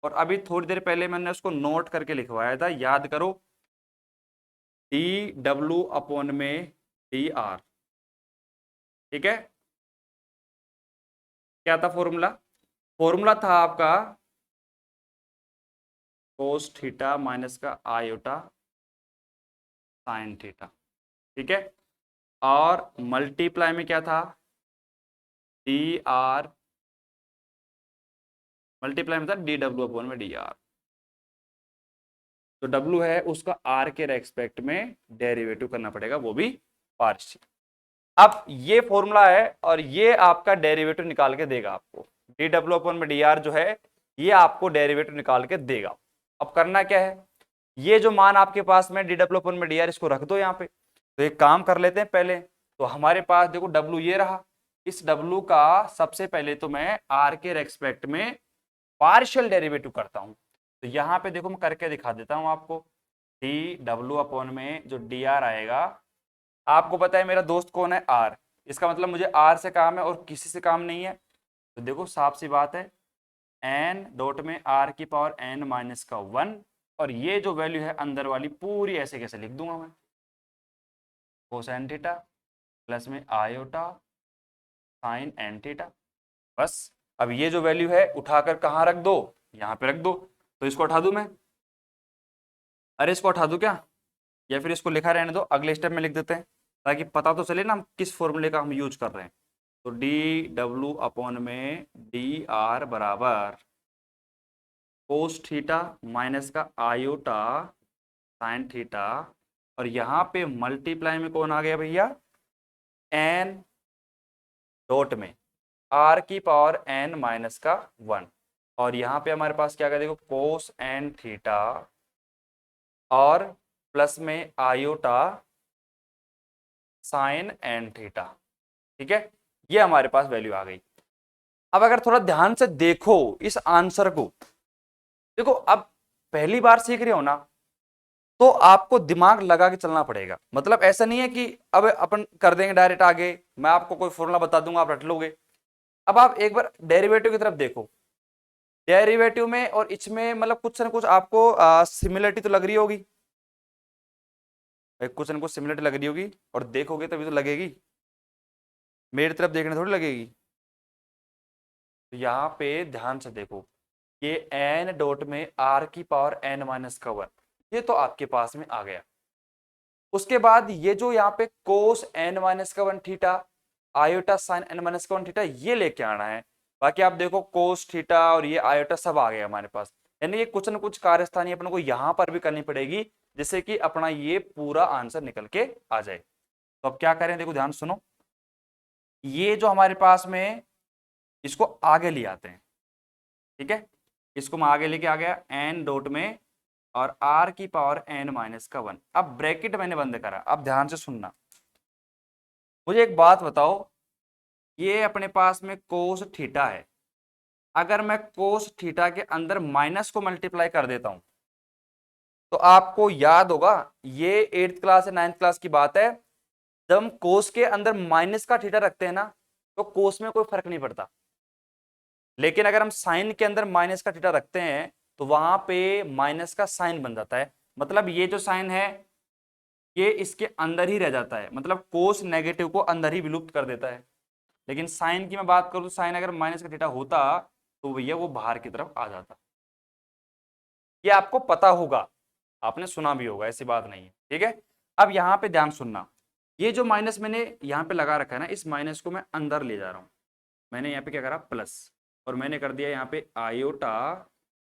और अभी थोड़ी देर पहले मैंने उसको नोट करके लिखवाया था, याद करो। डी डब्ल्यू अपॉन में डी आर। ठीक है, क्या था फॉर्मूला? फॉर्मूला था आपका कोस थीटा माइनस का आयोटा साइन थीटा। ठीक है, और मल्टीप्लाई में क्या था? डी आर, मल्टीप्लाई में था डी डब्ल्यू अपॉन में डी आर। तो डब्ल्यू है उसका आर के रेस्पेक्ट में डेरिवेटिव करना पड़ेगा, वो भी पार्शियल। अब ये फॉर्मूला है और ये आपका डेरिवेटिव निकाल के देगा आपको। डी डब्ल्यू अपॉन में डी आर जो है ये आपको डेरिवेटिव निकाल के देगा। अब करना क्या है, ये जो मान आपके पास में डी डब्ल्यू अपॉन में डी आर, इसको रख दो यहाँ पे। तो एक काम कर लेते हैं पहले। तो हमारे पास देखो डब्ल्यू ये रहा, इस डब्ल्यू का सबसे पहले तो मैं आर के रेस्पेक्ट में पार्शियल डेरिवेटिव करता हूं। तो यहाँ पे देखो मैं करके दिखा देता हूं आपको। डी डब्ल्यू अपॉन में जो डी आर आएगा, आपको पता है मेरा दोस्त कौन है? आर। इसका मतलब मुझे आर से काम है और किसी से काम नहीं है। तो देखो साफ सी बात है, एन डॉट में आर की पावर एन माइनस का 1, और ये जो वैल्यू है अंदर वाली पूरी ऐसे कैसे लिख दूंगा मैं, कोसाइन थीटा प्लस में आयोटा साइन एन थीटा। बस। अब ये जो वैल्यू है उठाकर कहाँ रख दो? यहाँ पे रख दो। तो इसको उठा दूं मैं? अरे इसको उठा दूं क्या, या फिर इसको लिखा रहने दो, अगले स्टेप में लिख देते हैं, ताकि पता तो चले ना हम किस फॉर्मूले का हम यूज कर रहे हैं। तो डी डब्ल्यू अपॉन में डी आर बराबर कोस थीटा माइनस का आयोटा साइन थीटा, और यहाँ पे मल्टीप्लाई में कौन आ गया भैया? एन डॉट में आर की पावर एन माइनस का 1, और यहाँ पे हमारे पास क्या कर देखो कोस एन थीटा और प्लस में आयोटा साइन एन थीटा। ठीक है, ये हमारे पास वैल्यू आ गई। अब अगर थोड़ा ध्यान से देखो इस आंसर को, देखो अब पहली बार सीख रहे हो ना, तो आपको दिमाग लगा के चलना पड़ेगा। मतलब ऐसा नहीं है कि अब अपन कर देंगे डायरेक्ट आगे, मैं आपको कोई फॉर्मूला बता दूंगा आप रट लोगे। अब आप एक बार डेरिवेटिव की तरफ देखो, डेरिवेटिव में और इसमें मतलब कुछ ना कुछ आपको सिमिलरिटी तो लग रही होगी, कुछ ना कुछ सिमिलरिटी लग रही होगी, और देखोगे तभी तो लगेगी, मेरी तरफ देखने थोड़ी लगेगी। तो यहाँ पे ध्यान से देखो, ये एन डॉट में आर की पावर एन माइनस का 1, ये तो आपके पास में आ गया। उसके बाद ये जो यहाँ पे कोस एन माइनस का 1 theta iota sine N minus का 1 थीटा, ये लेके आना है। बाकी आप देखो कोस थीटा और ये आयोटा सब आ गया हमारे पास, यानी ये कुछ ना कुछ कार्यस्थानी अपन को यहाँ पर भी करनी पड़ेगी, जिससे कि अपना ये पूरा आंसर निकल के आ जाए। तो अब क्या करें, देखो ध्यान सुनो, ये जो हमारे पास में इसको आगे ले आते हैं। ठीक है, इसको मैं आगे लेके आ गया एन डॉट में और आर की पावर एन माइनस का 1। अब ब्रैकेट मैंने बंद करा। अब ध्यान से सुनना, मुझे एक बात बताओ, ये अपने पास में कोस थीटा है, अगर मैं कोस थीटा के अंदर माइनस को मल्टीप्लाई कर देता हूं, तो आपको याद होगा ये 8th क्लास या 9th क्लास की बात है, जब हम कोस के अंदर माइनस का थीटा रखते हैं ना, तो कोस में कोई फर्क नहीं पड़ता। लेकिन अगर हम साइन के अंदर माइनस का थीटा रखते हैं तो वहां पे माइनस का साइन बन जाता है। मतलब ये जो साइन है ये इसके अंदर ही रह जाता है, मतलब कोस नेगेटिव को अंदर ही विलुप्त कर देता है। लेकिन साइन की मैं बात करूं तो साइन अगर माइनस का थीटा होता तो भैया वो बाहर की तरफ आ जाता। ये आपको पता होगा, आपने सुना भी होगा, ऐसी बात नहीं है। ठीक है, अब यहाँ पे ध्यान सुनना, ये जो माइनस मैंने यहाँ पे लगा रखा है ना, इस माइनस को मैं अंदर ले जा रहा हूँ। मैंने यहाँ पे क्या करा, प्लस, और मैंने कर दिया यहाँ पे आयोटा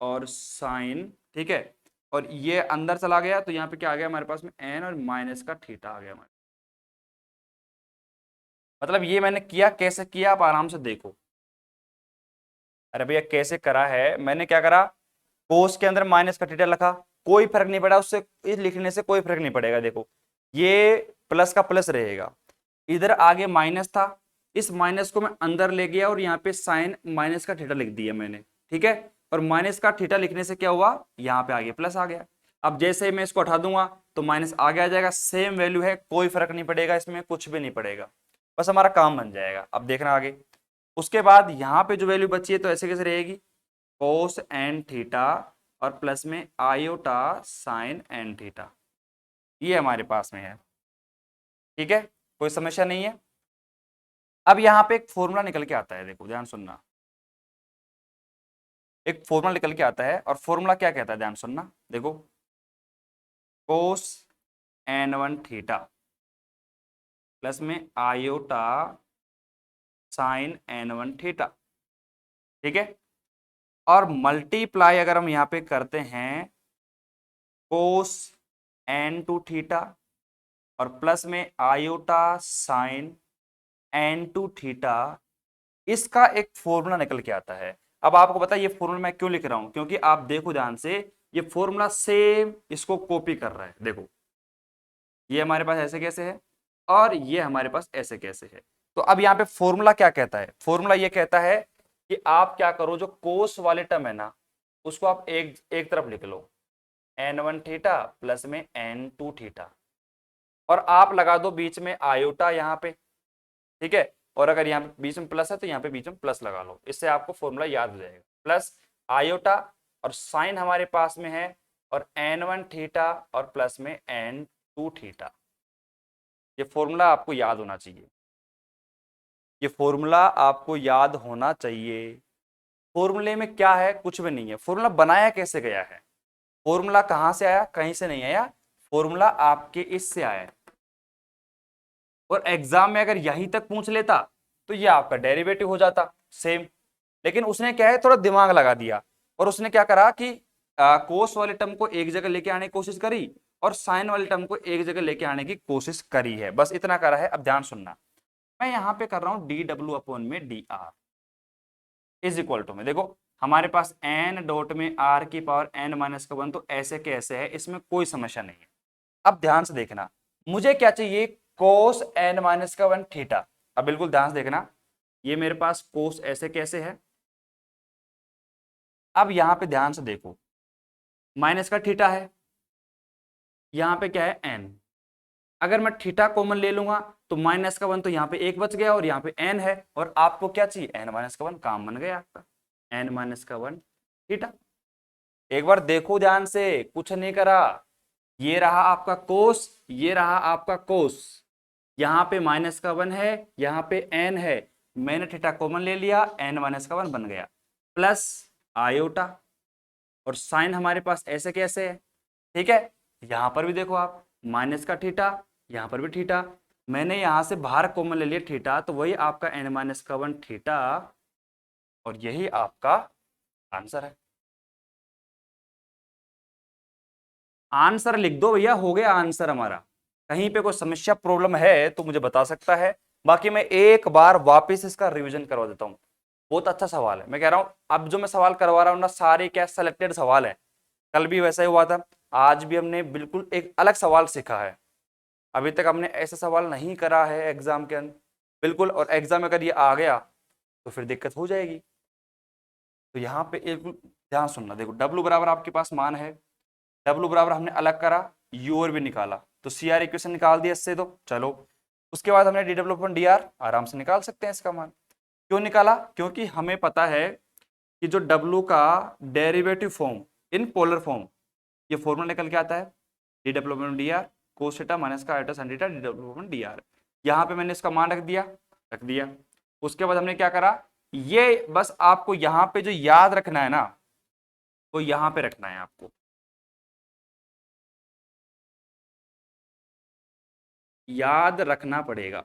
और साइन, ठीक है, और ये अंदर चला गया, तो यहाँ पे क्या आ गया हमारे पास में, एन और माइनस का थीटा आ गया हमारे। मतलब ये मैंने किया, कैसे किया आप आराम से देखो। अरे भैया कैसे करा है, मैंने क्या करा, कोस के अंदर माइनस का थीटा लिखा, कोई फर्क नहीं पड़ा उससे, इस लिखने से कोई फर्क नहीं पड़ेगा। देखो ये प्लस का प्लस रहेगा, इधर आगे माइनस था, इस माइनस को मैं अंदर ले गया और यहाँ पे साइन माइनस का थीटा लिख दिया मैंने, ठीक है, और माइनस का थीटा लिखने से क्या हुआ, यहाँ पे आगे प्लस आ गया। अब जैसे ही मैं इसको हटा दूंगा तो माइनस आगे आ जाएगा, सेम वैल्यू है, कोई फर्क नहीं पड़ेगा, इसमें कुछ भी नहीं पड़ेगा, बस हमारा काम बन जाएगा। अब देखना आगे, उसके बाद यहाँ पे जो वैल्यू बची है तो ऐसे कैसे रहेगी, कोस एन थीटा और प्लस में आयोटा साइन एन थीटा, ये हमारे पास में है, ठीक है, कोई समस्या नहीं है। अब यहाँ पे एक फॉर्मूला निकल के आता है, देखो ध्यान सुनना, एक फॉर्मूला निकल के आता है, और फॉर्मूला क्या कहता है, ध्यान सुनना, देखो cos N one theta plus में iota sine N one theta, ठीक है, और मल्टीप्लाई अगर हम यहाँ पे करते हैं कोस एन टू थीटा और प्लस में iota sine N two theta, इसका एक फॉर्मूला निकल के आता है। अब आपको पता है ये फॉर्मूला मैं क्यों लिख रहा हूं, क्योंकि आप देखो ध्यान से, ये फॉर्मूला सेम इसको कॉपी कर रहा है। देखो ये हमारे पास ऐसे कैसे है और ये हमारे पास ऐसे कैसे है। तो अब यहाँ पे फॉर्मूला क्या कहता है, फॉर्मूला ये कहता है कि आप क्या करो, जो कोस वाले टर्म है ना उसको आप एक एक तरफ लिख लो, एन वन थीटा प्लस में एन टू थीटा, और आप लगा दो बीच में आयोटा यहाँ पे, ठीक है, और अगर यहाँ पे बीच में प्लस है तो यहाँ पे बीच में प्लस लगा लो, इससे आपको फॉर्मूला याद हो जाएगा। प्लस आयोटा और साइन हमारे पास में है, और एन वन थीटा और प्लस में एन टू थीटा, ये फॉर्मूला आपको याद होना चाहिए, ये फॉर्मूला आपको याद होना चाहिए। फॉर्मूले में क्या है, कुछ भी नहीं है। फॉर्मूला बनाया कैसे गया है, फॉर्मूला कहां से आया, कहीं से नहीं आया, फॉर्मूला आपके इससे आया, और एग्जाम में अगर यहीं तक पूछ लेता तो ये आपका डेरिवेटिव हो जाता सेम। लेकिन उसने क्या है, थोड़ा दिमाग लगा दिया, और उसने क्या करा कि कोस वाले टर्म को एक जगह लेके आने की कोशिश करी और साइन वाले टर्म को एक जगह लेके आने की कोशिश करी है, बस इतना करा है। अब ध्यान सुनना, मैं यहाँ पे कर रहा हूँ डी डब्ल्यू अपॉन में D R is equal to में, देखो हमारे पास एन डॉट में आर की पावर एन माइनस का वन, तो ऐसे के ऐसे है, इसमें कोई समस्या नहीं है। अब ध्यान से देखना, मुझे क्या चाहिए, कोस एन माइनस का वन थीटा। अब बिल्कुल ध्यान से देखना, ये मेरे पास कोस ऐसे कैसे है, अब यहां पे ध्यान से देखो, माइनस का थीटा है, यहाँ पे क्या है एन, अगर मैं थीटा कॉमन ले लूंगा तो माइनस का वन तो यहाँ पे एक बच गया और यहाँ पे एन है, और आपको क्या चाहिए, एन माइनस का वन, काम बन गया आपका, एन माइनस का वन थीटा। एक बार देखो ध्यान से, कुछ नहीं करा, ये रहा आपका कोस, ये रहा आपका कोस, यहाँ पे माइनस का वन है, यहाँ पे एन है, मैंने थीटा कॉमन ले लिया, एन माइनस का वन बन गया, प्लस आयोटा, और साइन हमारे पास ऐसे कैसे है, ठीक है, यहाँ पर भी देखो आप माइनस का थीटा, यहाँ पर भी थीटा, मैंने यहाँ से बाहर कॉमन ले लिया थीटा, तो वही आपका एन माइनस का वन थीटा, और यही आपका आंसर है। आंसर लिख दो भैया, हो गया आंसर हमारा। कहीं पे कोई समस्या प्रॉब्लम है तो मुझे बता सकता है, बाकी मैं एक बार वापस इसका रिवीजन करवा देता हूँ। बहुत अच्छा सवाल है, मैं कह रहा हूँ अब जो मैं सवाल करवा रहा हूँ ना, सारे क्या सेलेक्टेड सवाल है, कल भी वैसा ही हुआ था, आज भी हमने बिल्कुल एक अलग सवाल सीखा है, अभी तक हमने ऐसा सवाल नहीं करा है एग्जाम के अंदर, बिल्कुल, और एग्जाम में अगर ये आ गया तो फिर दिक्कत हो जाएगी। तो यहाँ पे एक ध्यान सुनना, देखो डब्लू बराबर आपके पास मान है, डब्लू बराबर हमने अलग करा, यू और भी निकाला, तो सी आर इक्वेशन निकाल दिया इससे, तो चलो उसके बाद हमने D W upon D are आराम से निकाल सकते हैं इसका मान। क्यों निकाला, क्योंकि हमें पता है कि जो डब्लू का derivative form in polar form, ये फॉर्मूला निकल के आता है D W upon D R cos theta minus का iota sine theta D W upon D R. यहाँ पे मैंने इसका मान रख दिया। उसके बाद हमने क्या करा, ये बस आपको यहाँ पे जो याद रखना है ना, वो यहाँ पे रखना है आपको, याद रखना पड़ेगा।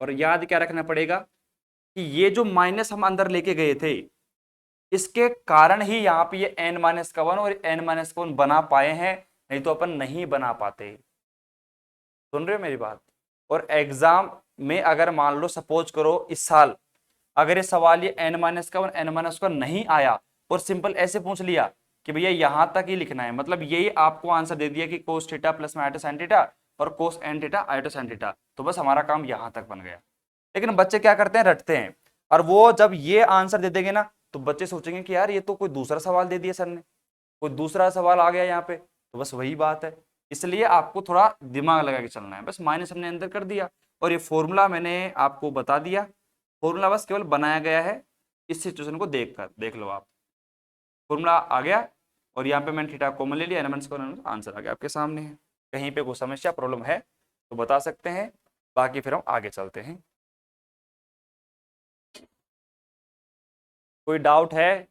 और याद क्या रखना पड़ेगा कि ये जो माइनस हम अंदर लेके गए थे, इसके कारण ही यहाँ पे ये n-1 और n-1 बना पाए हैं, नहीं तो अपन नहीं बना पाते। सुन रहे हो मेरी बात? और एग्जाम में अगर मान लो सपोज करो इस साल अगर ये सवाल ये n-1 n-1 नहीं आया और सिंपल ऐसे पूछ लिया कि भैया यहां तक ही लिखना है, मतलब यही आपको आंसर दे दिया कि cos थीटा प्लस में आइटा साइन थीटा और cos n theta iota sine theta, तो बस हमारा काम यहां तक बन गया। लेकिन बच्चे क्या करते हैं, रटते हैं, और वो जब ये आंसर दे देंगे ना तो बच्चे सोचेंगे कि यार ये तो कोई दूसरा सवाल दे दिया सर ने, कोई दूसरा सवाल आ गया यहाँ पे, तो बस वही बात है। इसलिए आपको थोड़ा दिमाग लगा के चलना है। बस माइनस हमने अंदर कर दिया और ये फॉर्मूला मैंने आपको बता दिया, फॉर्मूला बस केवल बनाया गया है इस सिचुएशन को देखकर, देख लो आप, फॉर्मूला आ गया और यहाँ पे मैंने थीटा कॉमन ले लिया, आंसर आ गया आपके सामने है। कहीं पे कोई समस्या प्रॉब्लम है तो बता सकते हैं, बाकी फिर हम आगे चलते हैं। कोई डाउट है?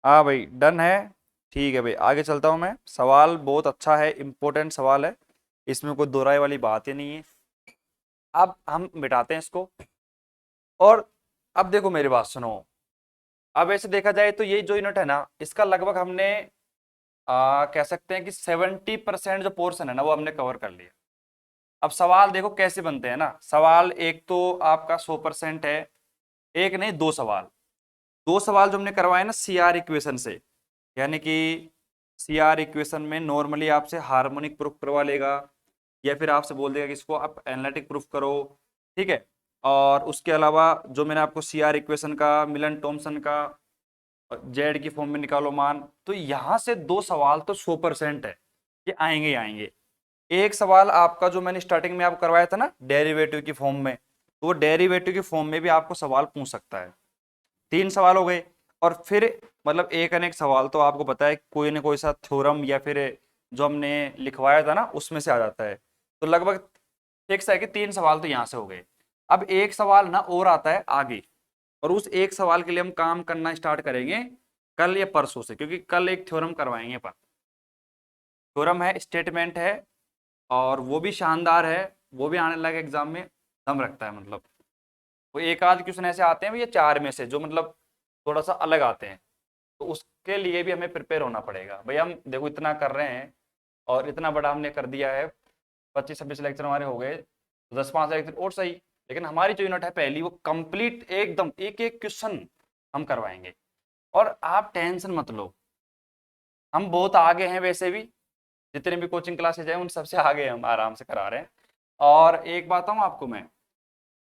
हाँ भाई डन है। ठीक है भाई, आगे चलता हूँ मैं। सवाल बहुत अच्छा है, इंपॉर्टेंट सवाल है, इसमें कोई दो राय वाली बात ही नहीं है। अब हम मिटाते हैं इसको। और अब देखो मेरी बात सुनो, अब ऐसे देखा जाए तो ये जो यूनिट है ना, इसका लगभग हमने कह सकते हैं कि 70% जो पोर्शन है ना वो हमने कवर कर लिया। अब सवाल देखो कैसे बनते हैं ना, सवाल एक तो आपका 100% है, एक नहीं दो सवाल, दो सवाल जो हमने करवाए ना सीआर इक्वेशन से, यानी कि सीआर इक्वेशन में नॉर्मली आपसे हार्मोनिक प्रूफ करवा लेगा, या फिर आपसे बोल देगा कि इसको आप एनालिटिक प्रूफ करो, ठीक है। और उसके अलावा जो मैंने आपको सीआर इक्वेशन का, मिलन थॉमसन का जेड की फॉर्म में निकालो मान, तो यहां से दो सवाल तो 100% है, ये आएंगे ही आएंगे। एक सवाल आपका जो मैंने स्टार्टिंग में आपको करवाया था ना डेरिवेटिव की फॉर्म में, तो वो डेरिवेटिव की फॉर्म में भी आपको सवाल पूछ सकता है। तीन सवाल हो गए। और फिर मतलब एक अनेक सवाल तो आपको पता है कोई ना कोई सा थ्योरम या फिर जो हमने लिखवाया था ना उसमें से आ जाता है। तो लगभग फिक्स है कि तीन सवाल तो यहाँ से हो गए। अब एक सवाल ना और आता है आगे, और उस एक सवाल के लिए हम काम करना स्टार्ट करेंगे कल या परसों से, क्योंकि कल एक थ्योरम करवाएंगे अपन। थ्योरम है, स्टेटमेंट है, और वो भी शानदार है, वो भी आने लगे एग्जाम में, दम रखता है। मतलब वो एक आध क्वेश्चन ऐसे आते हैं भैया चार में से जो मतलब थोड़ा सा अलग आते हैं, तो उसके लिए भी हमें प्रिपेयर होना पड़ेगा। भैया हम देखो इतना कर रहे हैं और इतना बड़ा हमने कर दिया है, 25-26 लेक्चर हमारे हो गए, तो 10-5 लेक्चर और सही, लेकिन हमारी जो यूनिट है पहली वो कंप्लीट एकदम एक एक क्वेश्चन हम करवाएंगे। और आप टेंशन मत लो, हम बहुत आगे हैं वैसे भी, जितने भी कोचिंग क्लासेज हैं उन सबसे आगे हम आराम से करा रहे हैं। और एक बात हूँ आपको मैं,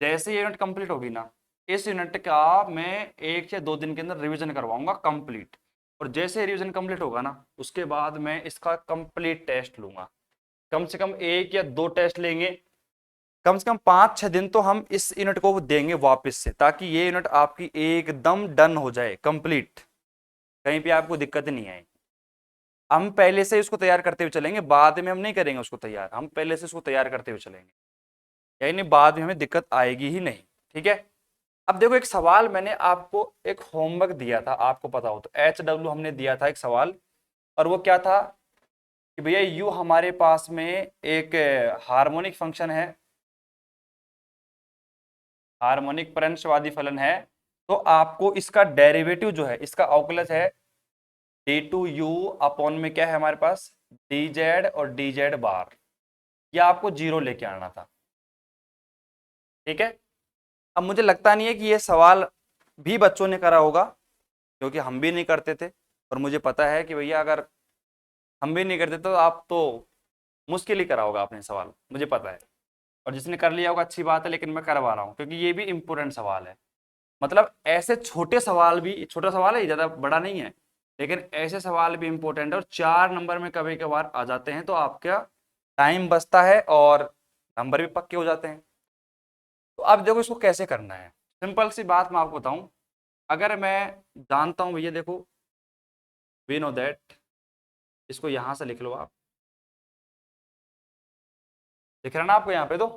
जैसे ये यूनिट कंप्लीट होगी ना, इस यूनिट का मैं 1 या 2 दिन के अंदर रिवीजन करवाऊंगा कंप्लीट। और जैसे रिवीजन कंप्लीट होगा ना उसके बाद मैं इसका कंप्लीट टेस्ट लूंगा, कम से कम 1 या 2 टेस्ट लेंगे, कम से कम 5-6 दिन तो हम इस यूनिट को देंगे वापस से, ताकि ये यूनिट आपकी एकदम डन हो जाए कंप्लीट, कहीं पे आपको दिक्कत नहीं आए। हम पहले से इसको तैयार करते हुए चलेंगे, बाद में हम नहीं करेंगे उसको तैयार, हम पहले से इसको तैयार करते हुए चलेंगे, यानी बाद में हमें दिक्कत आएगी ही नहीं, ठीक है। अब देखो एक सवाल मैंने आपको एक होमवर्क दिया था, आपको पता हो तो HW हमने दिया था एक सवाल, और वो क्या था कि भैया यू हमारे पास में एक हार्मोनिक फंक्शन है, हार्मोनिक परंशवादी फलन है, तो आपको इसका डेरिवेटिव जो है, इसका अवकलज है d2u अपॉन में क्या है हमारे पास dz और dz बार, ये आपको जीरो लेके आना था, ठीक है। अब मुझे लगता नहीं है कि ये सवाल भी बच्चों ने करा होगा, क्योंकि हम भी नहीं करते थे, और मुझे पता है कि भैया अगर हम भी नहीं करते तो आप तो मुश्किल ही करा होगा आपने सवाल, मुझे पता है। और जिसने कर लिया होगा अच्छी बात है, लेकिन मैं करवा रहा हूँ क्योंकि ये भी इंपॉर्टेंट सवाल है। मतलब ऐसे छोटे सवाल भी, छोटा सवाल है ज़्यादा बड़ा नहीं है, लेकिन ऐसे सवाल भी इंपॉर्टेंट है, और 4 नंबर में कभी कभार आ जाते हैं, तो आपका टाइम बचता है और नंबर भी पक्के हो जाते हैं। तो अब देखो इसको कैसे करना है, सिंपल सी बात मैं आपको बताऊं। अगर मैं जानता हूं भैया, देखो वी नो दैट, इसको यहां से लिख लो आप, दिख रहा है ना आपको यहाँ पे, तो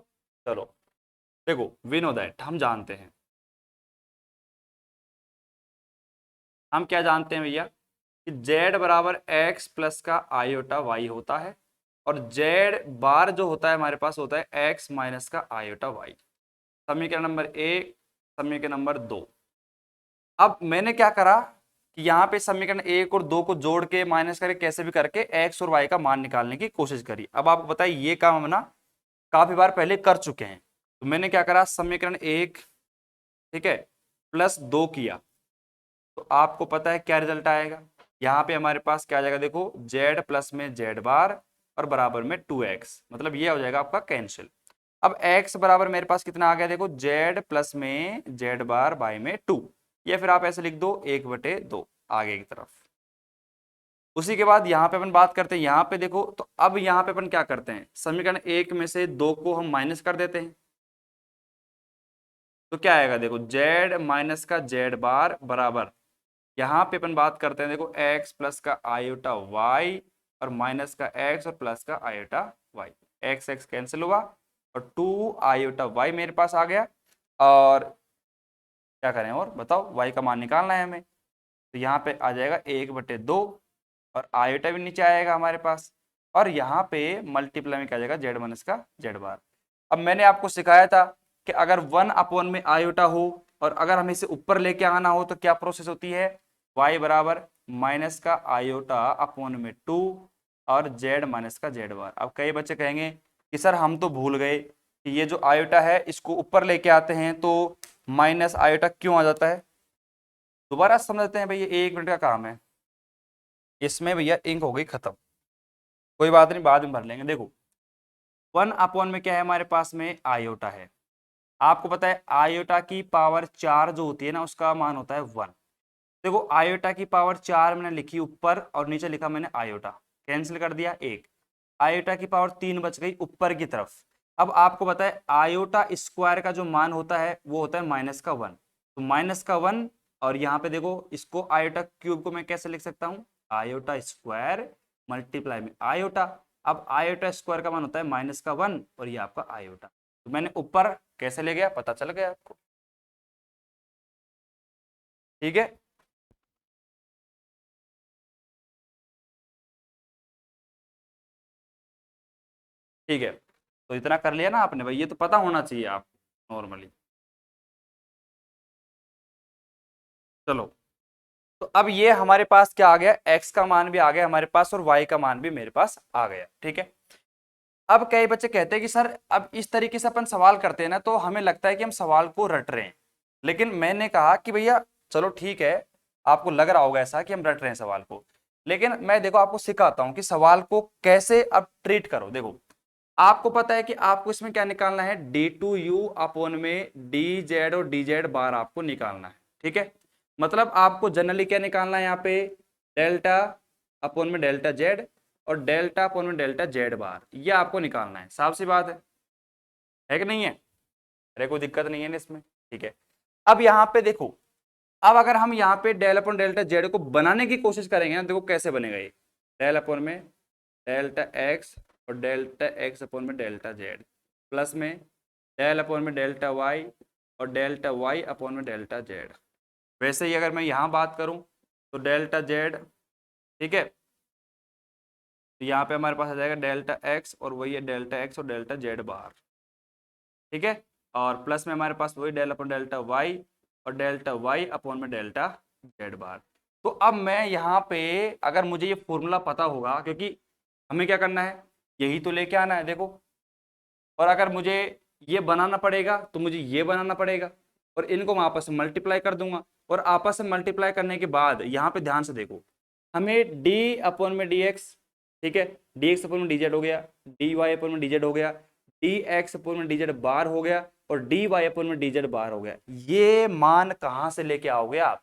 चलो देखो वी नो दैट, हम जानते हैं, हम क्या जानते हैं भैया कि z बराबर x प्लस का आयोटा y होता है, और z बार जो होता है हमारे पास होता है x माइनस का आयोटा y। समीकरण नंबर 1, समीकरण नंबर 2। अब मैंने क्या करा कि यहाँ पे समीकरण 1 और 2 को जोड़ के माइनस करके कैसे भी करके x और y का मान निकालने की कोशिश करी। अब आपको पता है ये काम हम ना काफी बार पहले कर चुके हैं, तो मैंने क्या करा, समीकरण 1 ठीक है +2 किया, तो आपको पता है क्या रिजल्ट आएगा। यहाँ पे हमारे पास क्या आ जाएगा, देखो z प्लस में z बार और बराबर में 2x, मतलब ये हो जाएगा आपका कैंसिल। अब x बराबर मेरे पास कितना आ गया, देखो z प्लस में z बार बाई में 2, या फिर आप ऐसे लिख दो 1/2 आगे की तरफ। उसी के बाद यहाँ पे अपन बात करते हैं, यहाँ पे देखो, तो अब यहाँ पे अपन क्या करते हैं, समीकरण 1 में से 2 को हम माइनस कर देते हैं, तो क्या आएगा, देखो z माइनस का z बार बराबर, यहाँ पे अपन बात करते हैं, देखो x प्लस का आयोटा y और माइनस का x और प्लस का iota y, x x cancel हुआ और 2 आयोटा y मेरे पास आ गया। और क्या करें और बताओ, y का मान निकालना है हमें, तो यहाँ पे आ जाएगा 1/2 और आयोटा भी नीचे आएगा हमारे पास, और यहाँ पे मल्टीप्लाई में क्या आ जाएगा, z माइनस का z बार। अब मैंने आपको सिखाया था कि अगर 1 अपॉन में आयोटा हो और अगर हमें इसे ऊपर लेके आना हो तो क्या प्रोसेस होती है, y बराबर माइनस का आयोटा अपॉन में 2 और z माइनस का z बार। अब कई बच्चे कहेंगे कि सर हम तो भूल गए कि ये जो आयोटा है इसको ऊपर लेके आते हैं तो माइनस आयोटा क्यों आ जाता है। दोबारा समझते हैं भैया, 1 मिनट का काम है। इसमें भैया इंक हो गई खत्म, कोई बात नहीं, बाद में भर लेंगे। देखो 1 अपॉन में क्या है हमारे पास में, आयोटा है। आपको पता है आयोटा की पावर 4 जो होती है ना उसका मान होता है 1। देखो आयोटा की पावर 4 मैंने लिखी ऊपर और नीचे लिखा मैंने आयोटा, कैंसिल कर दिया 1। आयोटा की पावर 3 बच गई ऊपर की तरफ। अब आपको पता है आयोटा स्क्वायर का जो मान होता है वो होता है -1, तो -1। और यहाँ पे देखो इसको आयोटा क्यूब को मैं कैसे लिख सकता हूँ, आयोटा स्क्वायर मल्टीप्लाई में आयोटा। अब आयोटा स्क्वायर का मान होता है -1 और ये आपका आयोटा, तो मैंने ऊपर कैसे ले गया पता चल गया आपको, ठीक है। ठीक है, तो इतना कर लिया ना आपने भाई, ये तो पता होना चाहिए आपको नॉर्मली। चलो, तो अब ये हमारे पास क्या आ गया, x का मान भी आ गया हमारे पास और y का मान भी मेरे पास आ गया, ठीक है। अब कई बच्चे कहते हैं कि सर अब इस तरीके से अपन सवाल करते हैं ना तो हमें लगता है कि हम सवाल को रट रहे हैं, लेकिन मैंने कहा कि भैया चलो ठीक है, आपको लग रहा होगा ऐसा कि हम रट रहे हैं सवाल को, लेकिन मैं देखो आपको सिखाता हूं कि सवाल को कैसे अब ट्रीट करो। देखो आपको पता है कि आपको इसमें क्या निकालना है, d2u अपॉन में dz और dz बार आपको निकालना है, ठीक है। मतलब आपको जनरली क्या निकालना है यहाँ पे, डेल्टा अपॉन में डेल्टा जेड और डेल्टा अपॉन में डेल्टा जेड बार, ये आपको निकालना है, साफ सी बात है कि नहीं है। अरे कोई दिक्कत नहीं है ना इसमें, ठीक है। अब यहाँ पे देखो, अब अगर हम यहाँ पे डेल अपॉन डेल्टा जेड को बनाने की कोशिश करेंगे ना, देखो कैसे बनेगा ये, डेल अपॉन में डेल्टा एक्स और डेल्टा एक्स अपॉन में डेल्टा जेड प्लस में डेल अपॉन में डेल्टा वाई और डेल्टा वाई अपॉन में डेल्टा जेड। वैसे ही अगर मैं यहाँ बात करूँ तो डेल्टा जेड, ठीक है, तो यहाँ पे हमारे पास आ जाएगा डेल्टा एक्स और वही है डेल्टा एक्स और डेल्टा जेड बार, ठीक है। और प्लस में हमारे पास वही डेल अपॉन डेल्टा वाई और डेल्टा वाई अपॉन में डेल्टा जेड बार। तो अब मैं यहाँ पे अगर मुझे ये फॉर्मूला पता होगा, क्योंकि हमें क्या करना है, यही तो लेके आना है देखो, और अगर मुझे ये बनाना पड़ेगा तो मुझे ये बनाना पड़ेगा और इनको मैं आपस में मल्टीप्लाई कर दूंगा। और आपस में मल्टीप्लाई करने के बाद यहाँ पे ध्यान से देखो, हमें डी अपॉन में डी एक्स, ठीक है, डी एक्स अपॉन में डी जेड हो गया, डी वाई अपॉन में डी जेड हो गया, डी एक्स अपॉन में डी जेड बार हो गया और डी वाई अपॉन में डी जेड बार हो गया। ये मान कहाँ से लेके आओगे आप,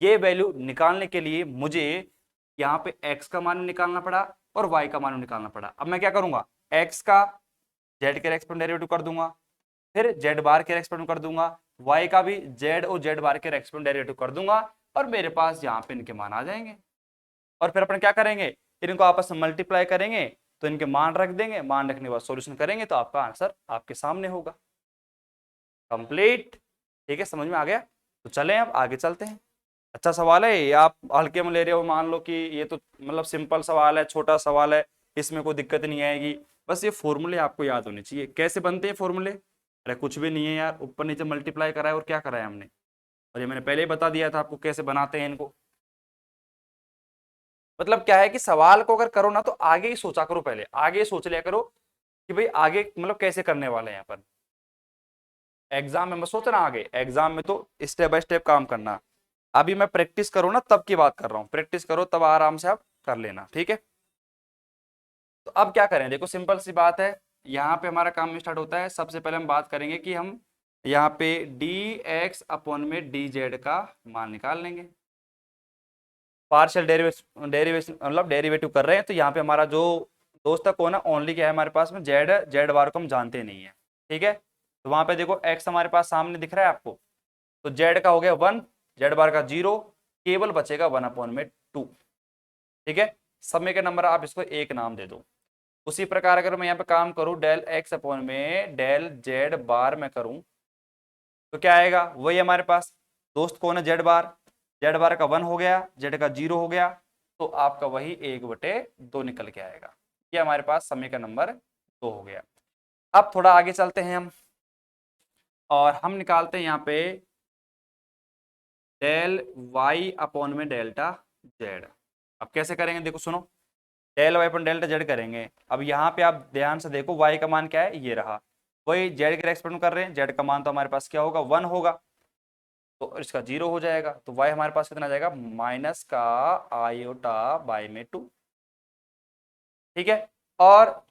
ये वैल्यू निकालने के लिए मुझे यहाँ पे x का मान निकालना पड़ा और y का मान निकालना पड़ा। अब मैं क्या करूंगा, x का z के रेस्पेक्ट डेरिवेटिव कर दूंगा, फिर z बार के रेस्पेक्ट कर दूंगा, y का भी z और z बार के रेस्पेक्ट डेरिवेटिव कर दूंगा और मेरे पास यहाँ पे इनके मान आ जाएंगे। और फिर अपन क्या करेंगे, इनको आपस में मल्टीप्लाई करेंगे तो इनके मान रख देंगे, मान रखने के बाद सॉल्यूशन करेंगे तो आपका आंसर आपके सामने होगा। कंप्लीट, ठीक है, समझ में आ गया। तो चलें अब आगे चलते हैं। अच्छा सवाल है ये, आप हल्के में ले रहे हो, मान लो कि ये तो मतलब सिंपल सवाल है, छोटा सवाल है, इसमें कोई दिक्कत नहीं आएगी। बस ये फॉर्मूले आपको याद होने चाहिए। कैसे बनते हैं फॉर्मूले, अरे कुछ भी नहीं है यार, ऊपर नीचे मल्टीप्लाई करा है और क्या करा है हमने, और ये मैंने पहले ही बता दिया था आपको कैसे बनाते हैं इनको। मतलब क्या है कि सवाल को अगर करो ना तो आगे ही सोचा करो, पहले आगे ही सोच लिया करो कि भाई आगे मतलब कैसे करने वाले हैं अपन। एग्जाम में मत सोचना, आगे एग्जाम में तो स्टेप बाय स्टेप काम करना। अभी मैं प्रैक्टिस करो ना तब की बात कर रहा हूँ, प्रैक्टिस करो तब आराम से आप कर लेना, ठीक है। तो अब क्या करें, देखो सिंपल सी बात है, यहाँ पे हमारा काम स्टार्ट होता है। सबसे पहले हम बात करेंगे कि हम यहाँ पे डी एक्स अपॉन में डी जेड का मान निकाल लेंगे। पार्शियल डेरिवेशन मतलब डेरिवेटिव कर रहे हैं, तो यहाँ पे हमारा जो दोस्त है कौन है, ओनली क्या है हमारे पास में, जेड है, जेड बार को हम जानते नहीं है, ठीक है। तो वहां पे देखो एक्स हमारे पास सामने दिख रहा है आपको, तो जेड का हो गया 1, जेड बार का 0, केवल बचेगा 1/2, ठीक है। समय के नंबर आप इसको एक नाम दे दो। उसी प्रकार अगर मैं यहाँ पे काम करूं डेल एक्स अपॉन में डेल जेड बार में करूं तो क्या आएगा, वही हमारे पास दोस्त कौन है, जेड बार का 1 हो गया, जेड का 0 हो गया, तो आपका वही 1/2 निकल के आएगा। ये हमारे पास समय का नंबर 2 हो गया। अब थोड़ा आगे चलते हैं हम और हम निकालते हैं यहाँ पे डेल वाई अपॉन में डेल्टा जेड। अब कैसे करेंगे देखो सुनो, डेल वाई अपन डेल्टा जेड करेंगे। अब यहाँ पे आप ध्यान से देखो वाई का मान क्या है, ये रहा। वही जेड के रेस्पेक्ट में कर रहे हैं, जेड का मान तो हमारे पास क्या होगा, 1 होगा, तो इसका 0 हो जाएगा। तो वाई हमारे पास कितना आ जाएगा, माइनस का आयोटा बाई में 2। ठीक है, और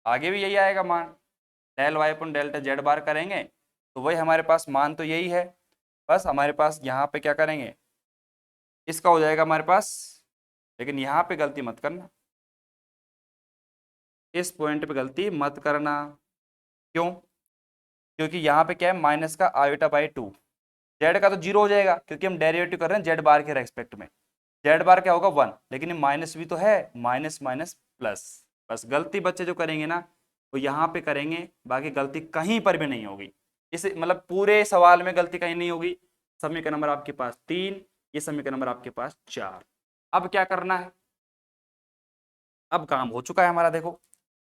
आगे भी यही आएगा मान, डेल वाई अपन डेल्टा जेड बार करेंगे तो वही हमारे पास मान तो यही है। बस हमारे पास यहाँ पे क्या करेंगे, इसका हो जाएगा हमारे पास, लेकिन यहाँ पे गलती मत करना, इस पॉइंट पे गलती मत करना। क्यों, क्योंकि यहाँ पे क्या है, माइनस का आयोटा बाई 2, जेड का तो 0 हो जाएगा क्योंकि हम डेरिवेटिव कर रहे हैं जेड बार के रेस्पेक्ट में। जेड बार क्या होगा 1, लेकिन ये माइनस भी तो है, माइनस माइनस प्लस। बस गलती बच्चे जो करेंगे ना वो यहाँ पे करेंगे, बाकी गलती कहीं पर भी नहीं होगी। इस मतलब पूरे सवाल में गलती कहीं नहीं होगी। समीकरण नंबर आपके पास 3, ये समीकरण नंबर आपके पास 4। अब क्या करना है, अब काम हो चुका है हमारा। देखो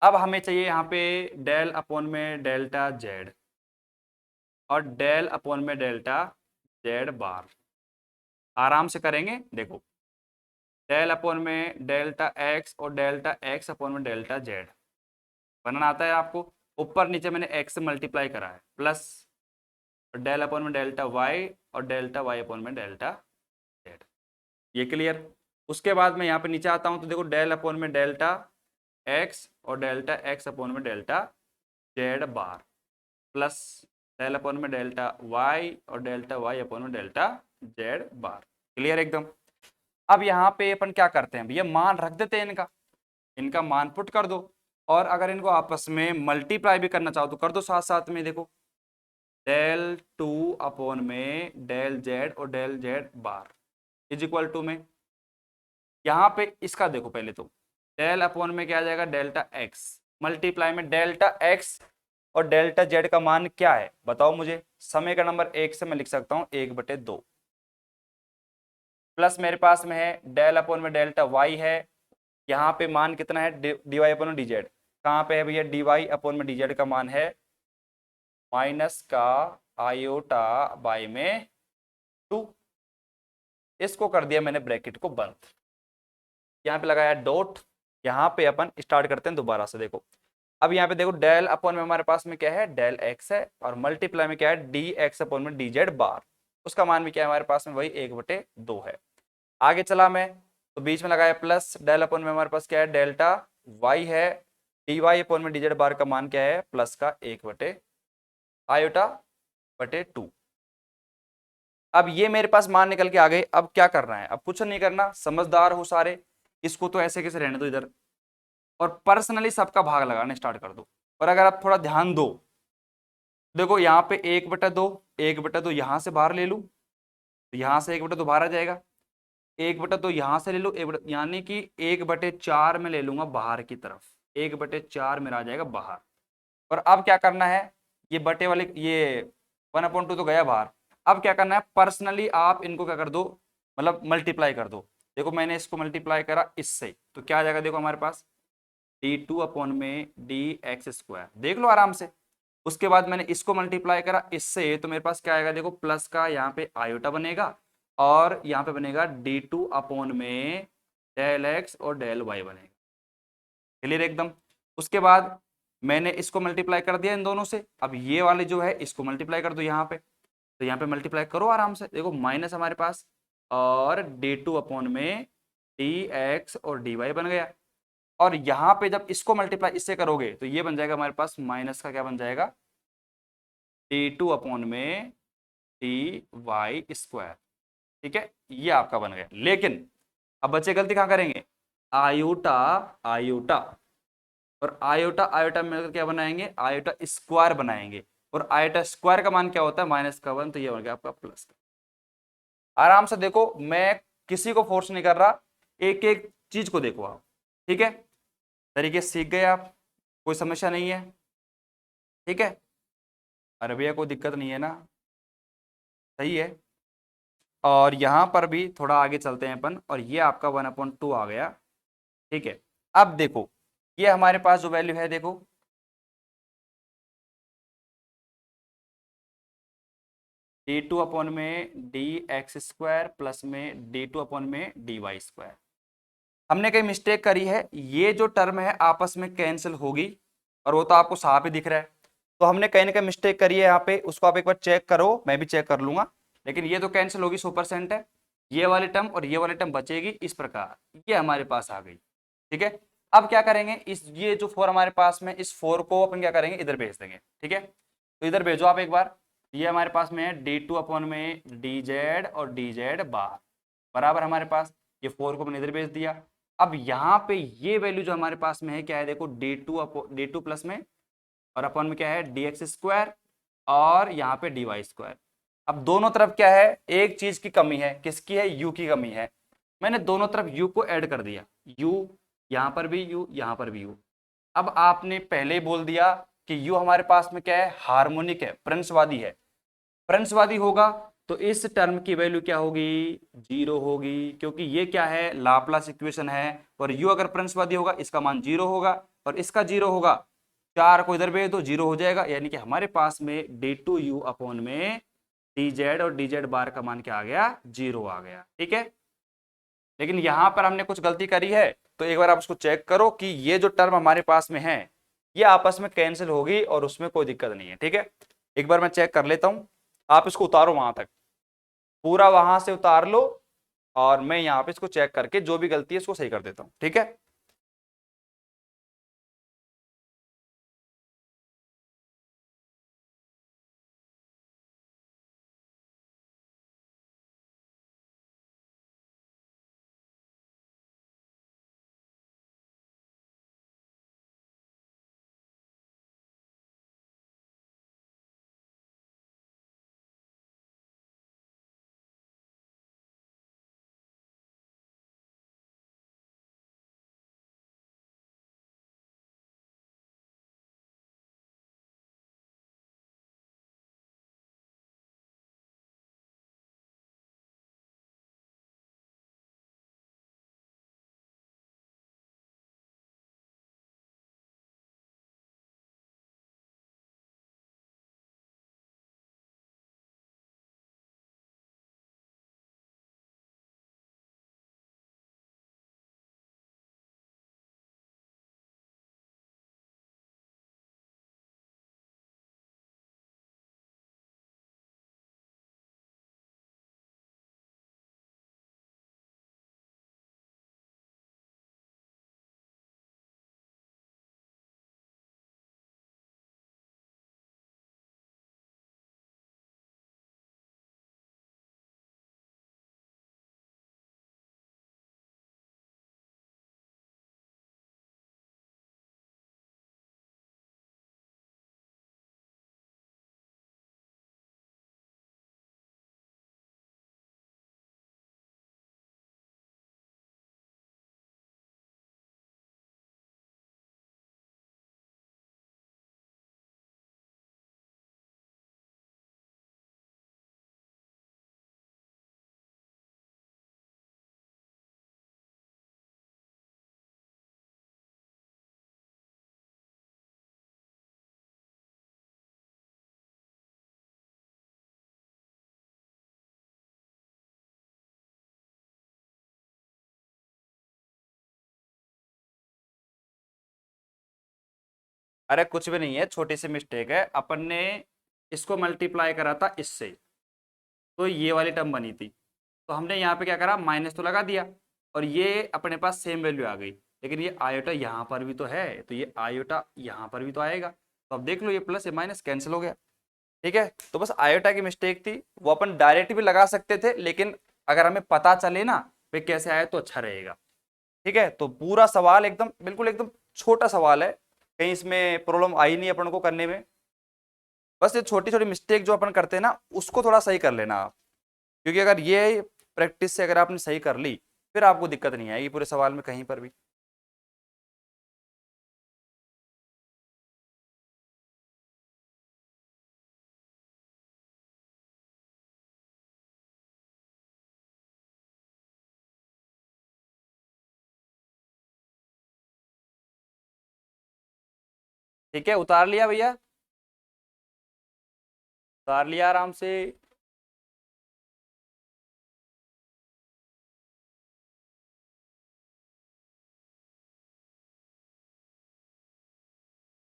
अब हमें चाहिए यहाँ पे डेल अपॉन में डेल्टा जेड और डेल अपॉन में डेल्टा जेड बार। आराम से करेंगे, देखो डेल अपॉन में डेल्टा एक्स और डेल्टा एक्स अपॉन में डेल्टा जेड बनाना आता है आपको। ऊपर नीचे मैंने एक्स से मल्टीप्लाई करा है, प्लस डेल अपॉन में डेल्टा वाई और डेल्टा वाई अपॉन में डेल्टा जेड। ये क्लियर। उसके बाद मैं यहाँ पे नीचे आता हूँ तो देखो डेल अपॉन में डेल्टा एक्स और डेल्टा एक्स अपॉन में डेल्टा जेड बार, प्लस डेल अपॉन में डेल्टा वाई और डेल्टा वाई अपॉन में डेल्टा जेड बार। क्लियर एकदम। अब यहाँ पे अपन क्या करते हैं भैया, मान रख देते हैं इनका, इनका मान पुट कर दो, और अगर इनको आपस में मल्टीप्लाई भी करना चाहो तो कर दो साथ साथ में। देखो डेल 2 अपॉन में डेल जेड और del Z bar is equal to में, यहाँ पे इसका देखो पहले तो डेल अपॉन में क्या आ जाएगा, डेल्टा एक्स मल्टीप्लाई में डेल्टा एक्स और डेल्टा जेड का मान क्या है बताओ मुझे। समीकरण नंबर 1 से मैं लिख सकता हूँ 1/2, प्लस मेरे पास में है डेल अपॉन में डेल्टा वाई है, यहाँ पे मान कितना है, डी वाई अपॉन में डी जेड। कहाँ पे है भैया, डी वाई अपॉन में डी जेड का मान है माइनस का आयोटा बाई में 2। इसको कर दिया मैंने ब्रैकेट को बंद, यहाँ पे लगाया डॉट। यहाँ पे अपन स्टार्ट करते हैं दोबारा से। देखो अब यहाँ पे देखो डेल अपॉन में हमारे पास में क्या है, डेल एक्स है, और मल्टीप्लाई में क्या है, डी एक्स अपॉन में डी जेड बार। उसका मान भी क्या है हमारे पास में, वही 1/2 है। आगे चला मैं तो बीच में लगाया प्लस, डेल अपॉन में हमारे पास क्या है, डेल्टा वाई है, डी वाई अपॉन में डी जेड बार का मान क्या है, प्लस का 1/2। अब ये मेरे पास मान निकल के आ गए। अब क्या करना है, अब कुछ नहीं करना, समझदार हो सारे, इसको तो ऐसे कैसे रहने दो इधर, और पर्सनली सबका भाग लगाना स्टार्ट कर दो। और अगर आप थोड़ा ध्यान दो, देखो यहाँ पे 1/2, 1/2 यहाँ से बाहर ले लूँ तो यहाँ से 1/2 बाहर आ जाएगा, 1/2 यहाँ से ले लो, यानी कि 1/4 में ले लूंगा बाहर की तरफ, 1/4 मेरा आ जाएगा बाहर। और अब क्या करना है, ये बटे वाले ये 1/2 तो गया बाहर। अब क्या करना है, पर्सनली आप इनको क्या कर दो, मतलब मल्टीप्लाई कर दो। देखो मैंने इसको मल्टीप्लाई करा इससे तो क्या आ जाएगा, देखो हमारे पास d2 अपॉन में डी एक्स स्क्वायर, देख लो आराम से। उसके बाद मैंने इसको मल्टीप्लाई करा इससे तो मेरे पास क्या आएगा, देखो प्लस का यहाँ पे आयोटा बनेगा, और यहाँ पे बनेगा d2 अपॉन में डेल एक्स और डेल वाई बनेगा। क्लियर एकदम। उसके बाद मैंने इसको मल्टीप्लाई कर दिया इन दोनों से, अब ये वाले जो है इसको मल्टीप्लाई कर दो यहाँ पे, तो यहाँ पे मल्टीप्लाई करो आराम से। देखो माइनस हमारे पास, और d2 अपॉन में डी एक्स और डी वाई बन गया। और यहाँ पे जब इसको मल्टीप्लाई इससे करोगे तो ये बन जाएगा हमारे पास माइनस का क्या बन जाएगा, d2 अपॉन में डी वाई स्क्वायर। ठीक है, ये आपका बन गया। लेकिन अब बच्चे गलती कहाँ करेंगे, आयोटा आयोटा और आयोटा आयोटा मिलकर क्या बनाएंगे, आयोटा स्क्वायर बनाएंगे, और आयोटा स्क्वायर का मान क्या होता है, -1, तो ये बन गया आपका प्लस का। आराम से देखो, मैं किसी को फोर्स नहीं कर रहा, एक एक चीज को देखो आप, ठीक है, तरीके सीख गए आप, कोई समस्या नहीं है, ठीक है। अरे भैया कोई दिक्कत नहीं है ना, सही है। और यहाँ पर भी थोड़ा आगे चलते हैं अपन, और ये आपका 1/2 आ गया, ठीक है। अब देखो ये हमारे पास जो वैल्यू है, देखो d2 अपॉन में डी एक्स स्क्वायर प्लस में d2 अपॉन में डी वाई स्क्वायर। हमने कहीं मिस्टेक करी है, ये जो टर्म है आपस में कैंसिल होगी, और वो तो आपको साफ ही दिख रहा है। तो हमने कहीं ना कहीं मिस्टेक करी है यहाँ पे, उसको आप एक बार चेक करो, मैं भी चेक कर लूंगा, लेकिन ये तो कैंसिल होगी 100% है। ये वाली टर्म और ये वाली टर्म बचेगी इस प्रकार, ये हमारे पास आ गई। ठीक है, अब क्या करेंगे, इस ये जो 4 हमारे पास में, इस 4 को अपन क्या करेंगे, इधर भेज देंगे। ठीक है, तो इधर भेजो आप एक बार। ये हमारे पास में है D2 अपॉन में dz और dz बार, बराबर हमारे पास, ये 4 को मैंने इधर भेज दिया। अब यहाँ पे ये वैल्यू जो हमारे पास में है क्या है, देखो D2 प्लस में, और अपन में क्या है dx स्क्वायर, और यहाँ पे dy स्क्वायर। अब दोनों तरफ क्या है, एक चीज की कमी है, किसकी है, u की कमी है। मैंने दोनों तरफ u को ऐड कर दिया, u यहाँ पर भी u, यहाँ पर भी u। अब आपने पहले ही बोल दिया कि u हमारे पास में क्या है, हार्मोनिक है, प्रंशवादी है। प्रंशवादी होगा तो इस टर्म की वैल्यू क्या होगी, 0 होगी, क्योंकि ये क्या है, लाप्लास इक्वेशन है, और u अगर प्रंशवादी होगा इसका मान 0 होगा, और इसका 0 होगा, 4 को इधर भेज दो 0 हो जाएगा, यानी कि हमारे पास में d2u अपॉन में dz और dz बार का मान क्या आ गया, 0 आ गया। ठीक है, लेकिन यहां पर हमने कुछ गलती करी है, तो एक बार आप उसको चेक करो कि ये जो टर्म हमारे पास में है ये आपस में कैंसिल होगी और उसमें कोई दिक्कत नहीं है। ठीक है, एक बार मैं चेक कर लेता हूं, आप इसको उतारो वहां तक, पूरा वहां से उतार लो, और मैं यहाँ पे इसको चेक करके जो भी गलती है इसको सही कर देता हूँ। ठीक है, अरे कुछ भी नहीं है, छोटी सी मिस्टेक है, अपन ने इसको मल्टीप्लाई करा था इससे, तो ये वाली टर्म बनी थी, तो हमने यहाँ पे क्या करा, माइनस तो लगा दिया, और ये अपने पास सेम वैल्यू आ गई, लेकिन ये आयोटा यहाँ पर भी तो है, तो ये आयोटा यहाँ पर भी तो आएगा, तो अब देख लो ये प्लस ये माइनस कैंसिल हो गया। ठीक है, तो बस आयोटा की मिस्टेक थी, वो अपन डायरेक्ट भी लगा सकते थे, लेकिन अगर हमें पता चले ना वे कैसे आए तो अच्छा रहेगा। ठीक है, तो पूरा सवाल एकदम बिल्कुल एकदम छोटा सवाल है, कहीं इसमें प्रॉब्लम आई नहीं अपन को करने में, बस ये छोटी छोटी मिस्टेक जो अपन करते हैं ना उसको थोड़ा सही कर लेना आप, क्योंकि अगर ये प्रैक्टिस से अगर आपने सही कर ली फिर आपको दिक्कत नहीं आएगी पूरे सवाल में कहीं पर भी। ठीक है, उतार लिया भैया, उतार लिया आराम से।